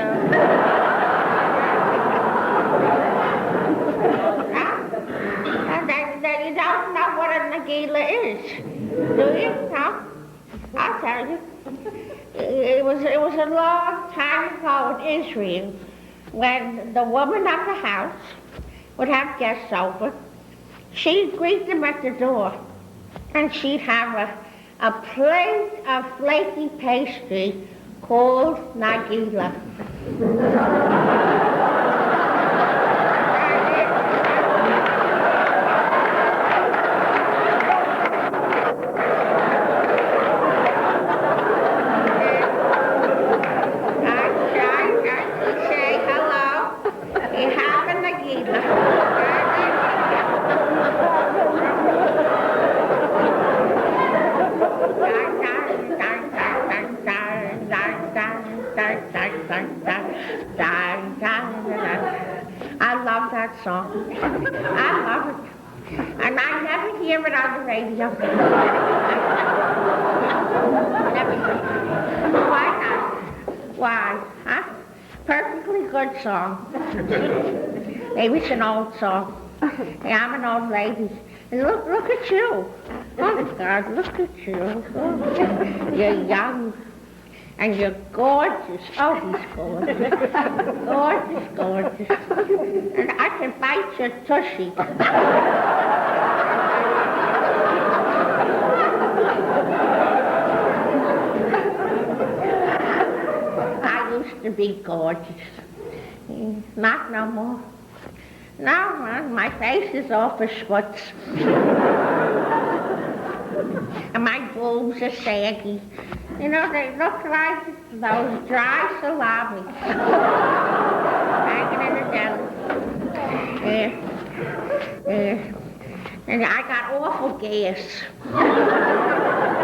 Then you don't know what a Nagila is, do you? No? I'll tell you. It was a long time ago in Israel when the woman of the house would have guests over. She'd greet them at the door, and she'd have a plate of flaky pastry called Nagila. I love that song. I love it. And I never hear it on the radio. Never. Why not? Why? Huh? Perfectly good song. Maybe it's an old song. Hey, I'm an old lady. And look at you. Oh, God, look at you. You're young. And you're gorgeous. Oh, he's gorgeous. Gorgeous, gorgeous. And I can bite your tushy. I used to be gorgeous. Not no more. No, my face is all for schmutz. And my boobs are saggy. You know, they look like those dry salami. Hanging in the deli. And I got awful gas.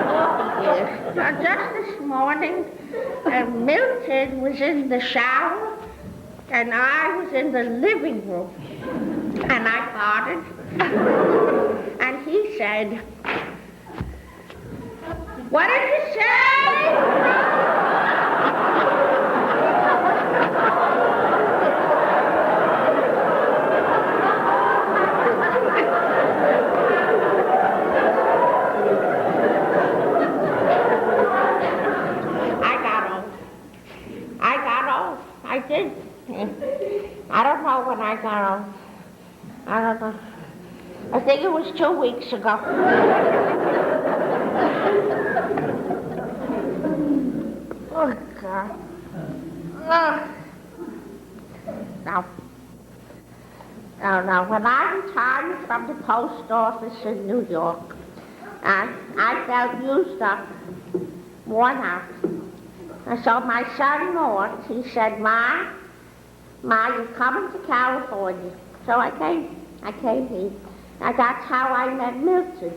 Awful gas. Now, just this morning, Milton was in the shower, and I was in the living room. And I farted. And he said, "What did you say?" I got old. I did. I don't know when I got old. I don't know. I think it was 2 weeks ago. Oh, God. Now, when I retired from the post office in New York, I felt used up, worn out. And so my son Mort, he said, Ma, you're coming to California. So I came here. And that's how I met Milton.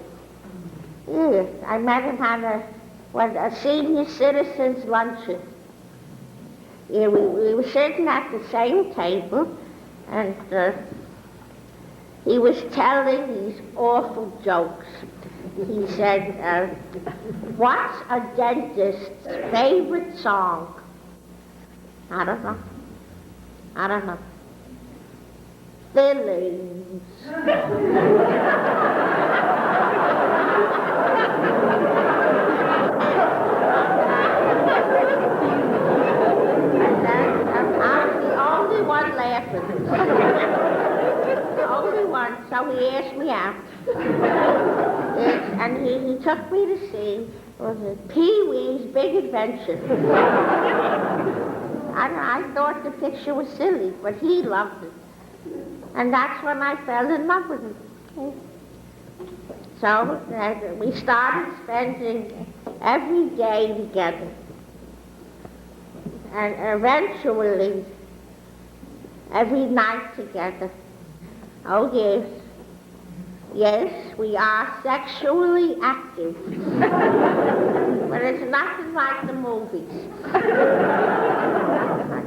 Yeah, I met him at a senior citizens luncheon. Yeah, we were sitting at the same table, and he was telling these awful jokes. He said, "What's a dentist's favorite song?" I don't know. Fillings. The only one, so he asked me out. And he took me to see, was it Pee-wee's Big Adventure. I thought the picture was silly, but he loved it. And that's when I fell in love with him. So we started spending every day together. And eventually, every night together. Oh, yes. Yes, we are sexually active. But it's nothing like the movies. I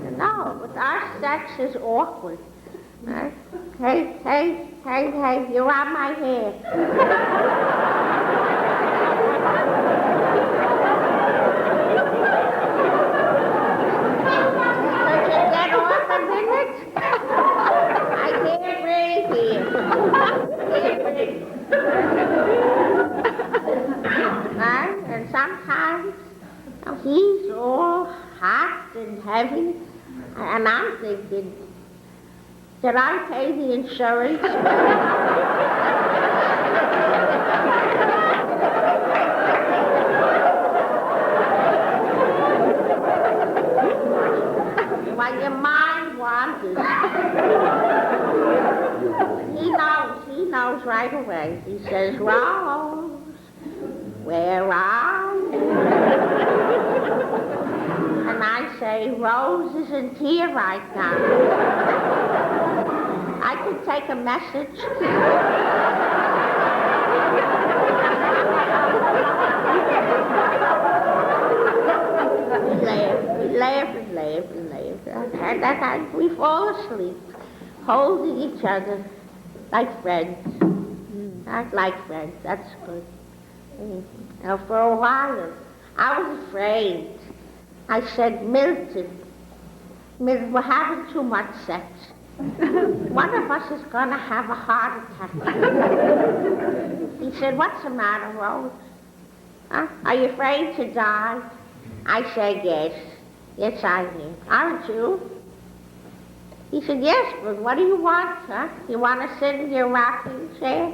don't know, but our sex is awkward. Hey, you're on my hair. Could you get off a minute? I can't breathe here. Right? And sometimes he's all hot and heavy, and I'm thinking, did I pay the insurance? Well, your mind wanders. He knows right away. He says, Rose, where are you? And I say, Rose isn't here right now. I could take a message. We laugh. And we fall asleep, holding each other like friends. Not like friends, that's good. Now, for a while, I was afraid. I said, Milton, we're having too much sex. One of us is going to have a heart attack. He said, what's the matter, Rose? Huh? Are you afraid to die? I said, yes. Yes, I am. Aren't you? He said, yes, but what do you want, huh? You want to sit in your rocking chair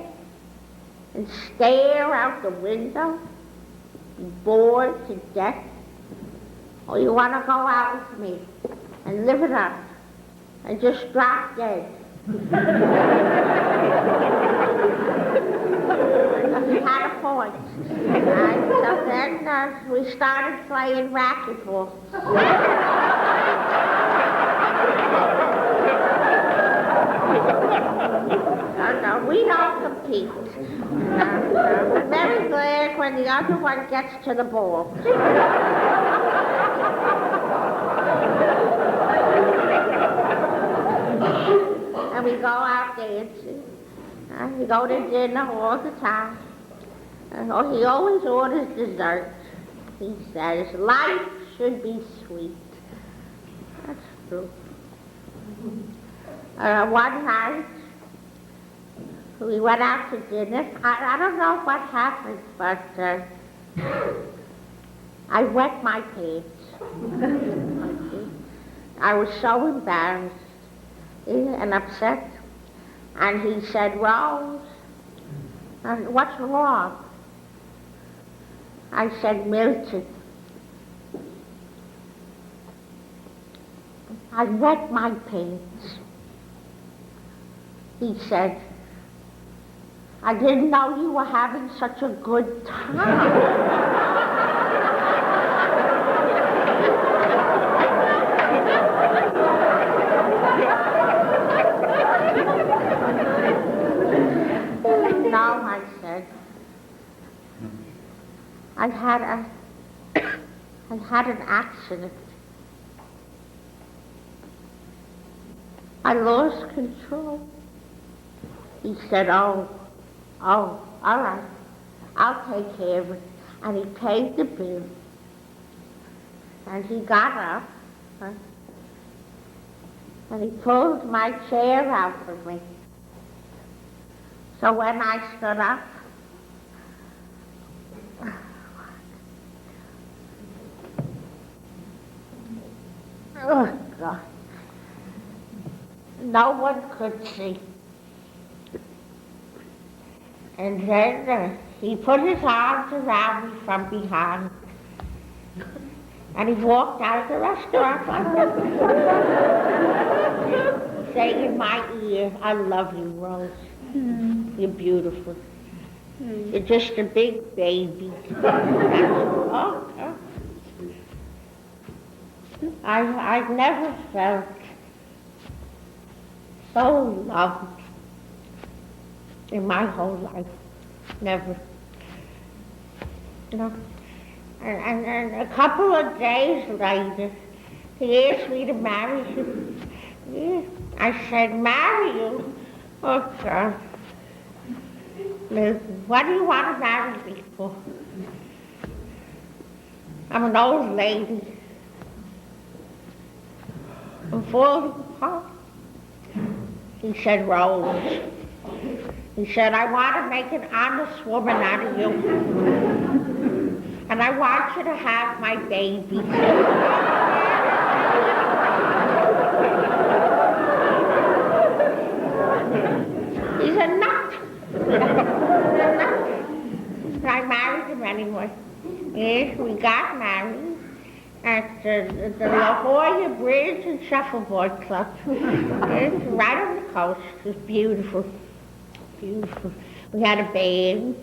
and stare out the window, bored to death? Or you want to go out with me and live it up and just drop dead? He had a point. So then we started playing racquetball. No, we don't compete. We're very glad when the other one gets to the ball. And we go out dancing. We go to dinner all the time. He always orders dessert. He says, life should be sweet. That's true. One night, we went out to dinner. I don't know what happened, but I wet my pants. I was so embarrassed and upset. And he said, Rose, what's wrong? I said, Milton, I wet my pants. He said, I didn't know you were having such a good time. No, I said, I had an accident. I lost control. He said, oh, all right, I'll take care of it. And he paid the bill. And he got up, and he pulled my chair out for me. So when I stood up, oh, God, no one could see. And then he put his arms around me from behind, and he walked out of the restaurant like that, saying in my ear, I love you, Rose. You're beautiful. You're just a big baby. I've never felt so loved in my whole life. Never. You know. And a couple of days later, he asked me to marry him. Yeah. I said, marry you? Oh, God. Listen, what do you want to marry me for? I'm an old lady. I'm falling apart. He said, Rose. He said, I want to make an honest woman out of you. And I want you to have my baby. He's a nut. I married him anyway. Yes, we got married at the La Jolla Bridge and Shuffleboard Club. Yes, right on the coast. It was beautiful. Beautiful. We had a band,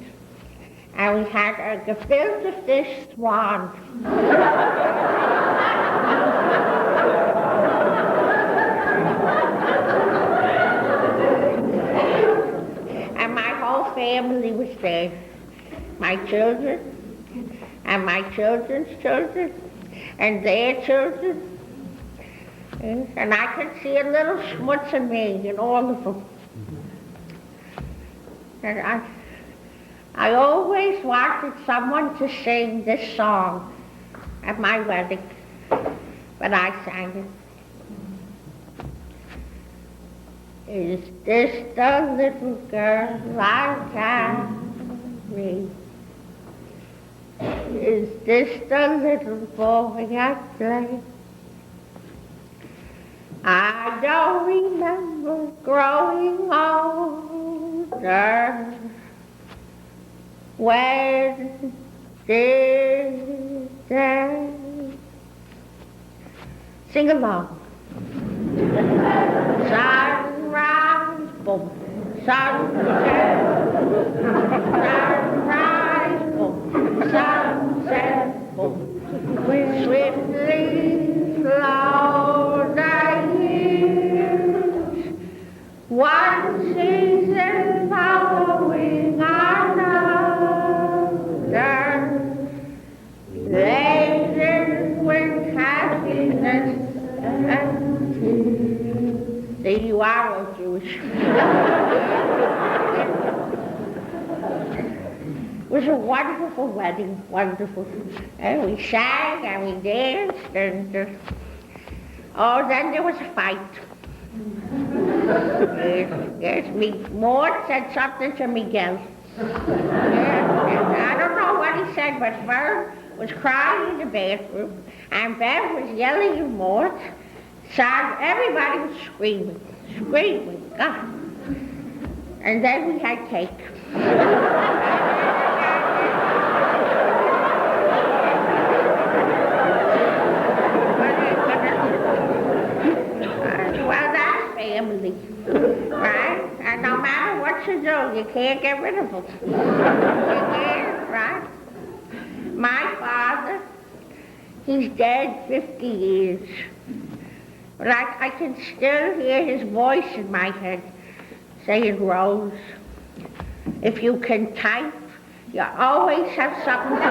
and we had a gefilte fish swan. And my whole family was there. My children, and my children's children, and their children. Yes, and I could see a little schmutz in me in all of them. And I always wanted someone to sing this song at my wedding, but I sang it. Is this the little girl I carry? Is this the little boy I play? I don't remember growing older. When did they? Sing along. Sunrise, boom. Sunset. Sunrise, boom. Sunset, boom. Swiftly flow the years. One season following another. Laden with happiness and tears. See, you are all Jewish. It was a wonderful wedding, wonderful. And we sang and we danced and, then there was a fight. Yes, Maud said something to Miguel. I don't know what he said, but Vern was crying in the bathroom, and Bev was yelling at Maud. So everybody was screaming. God. And then we had cake. Well, that's family, right? And no matter what you do, you can't get rid of them. You can't, right? My father, he's dead 50 years. But I can still hear his voice in my head saying, Rose, if you can type, you always have something to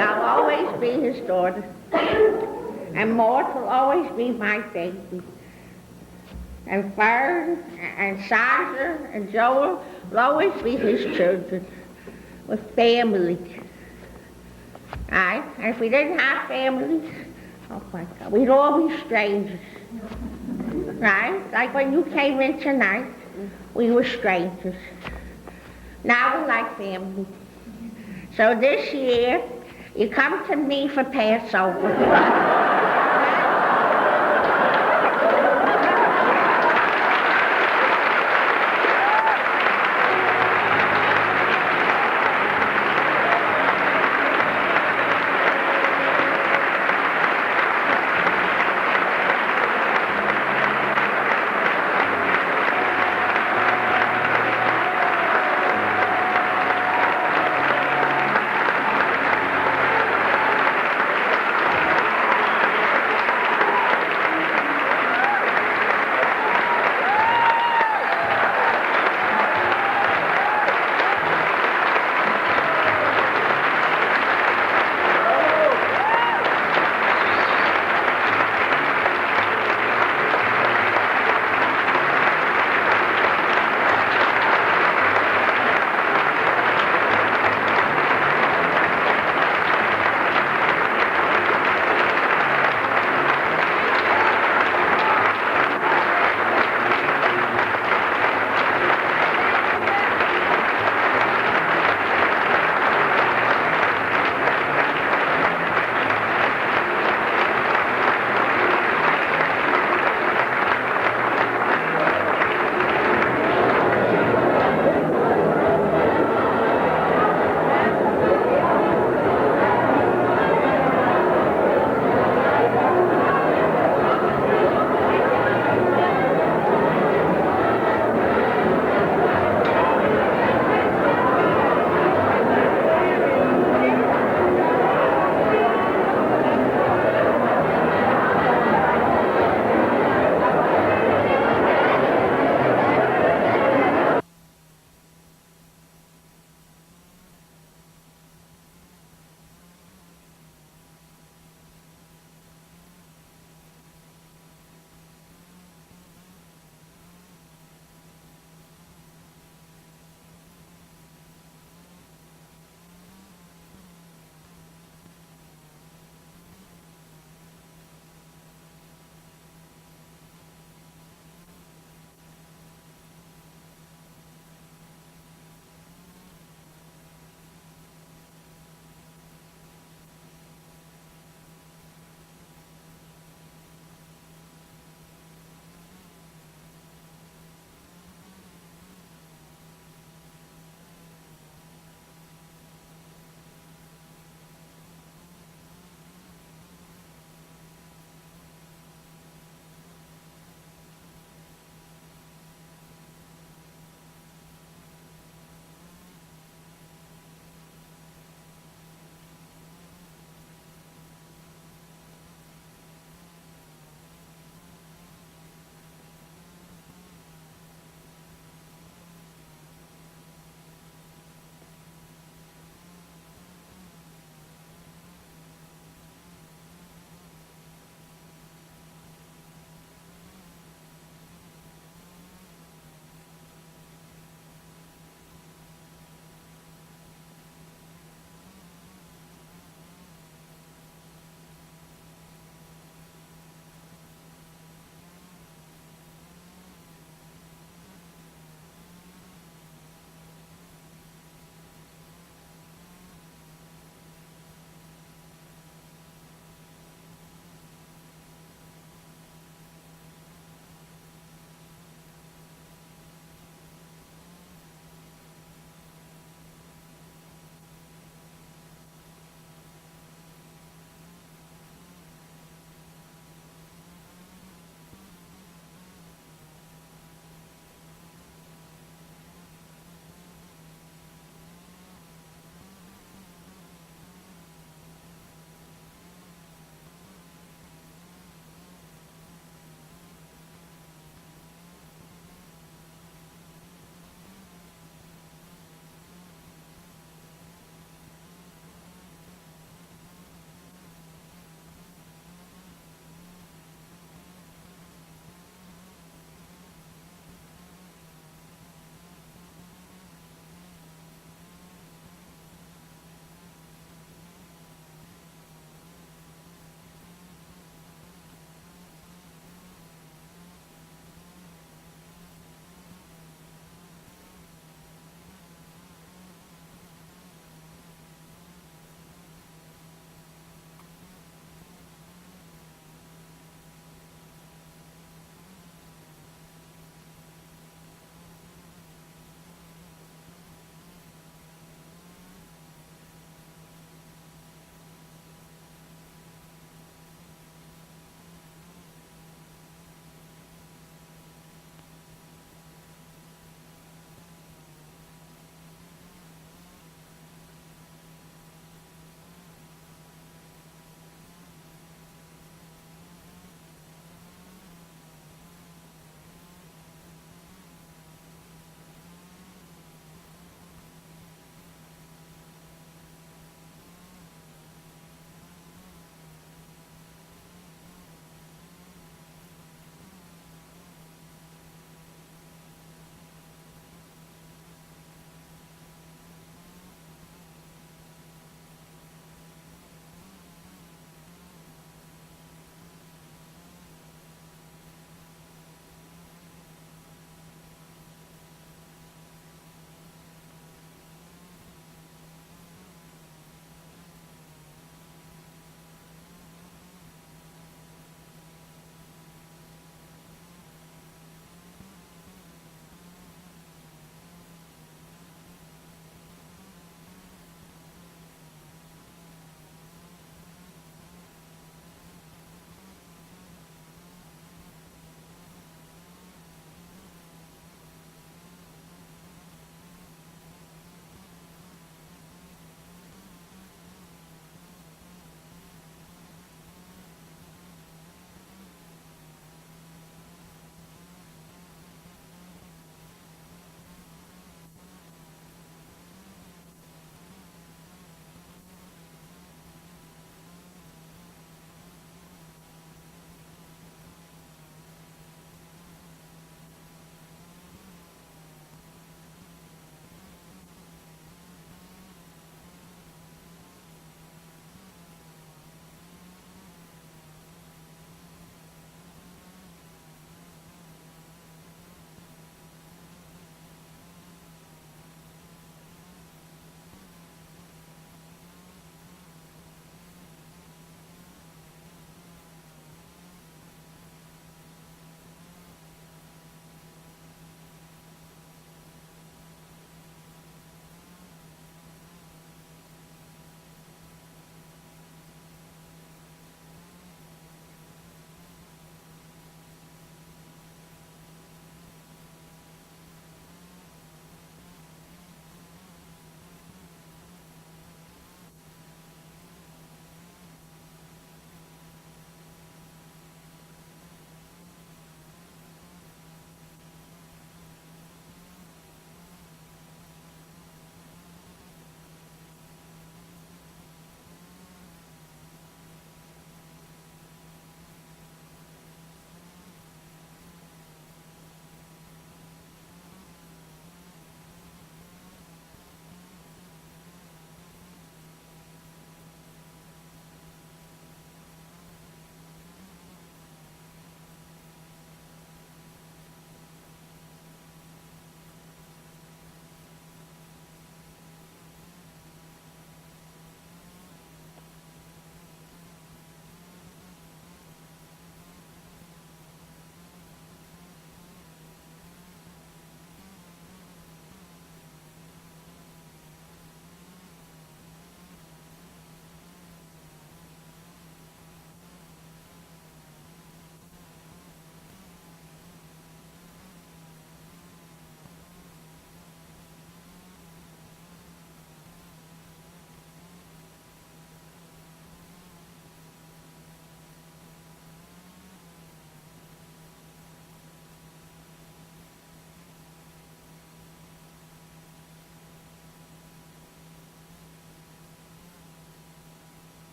I'll always be his daughter. And Maud will always be my baby. And Fern and Sandra and Joel will always be his children. With family. Right? And if we didn't have families, oh my God, we'd all be strangers. Right? Like when you came in tonight, we were strangers. Now we're like family. So this year, you come to me for Passover.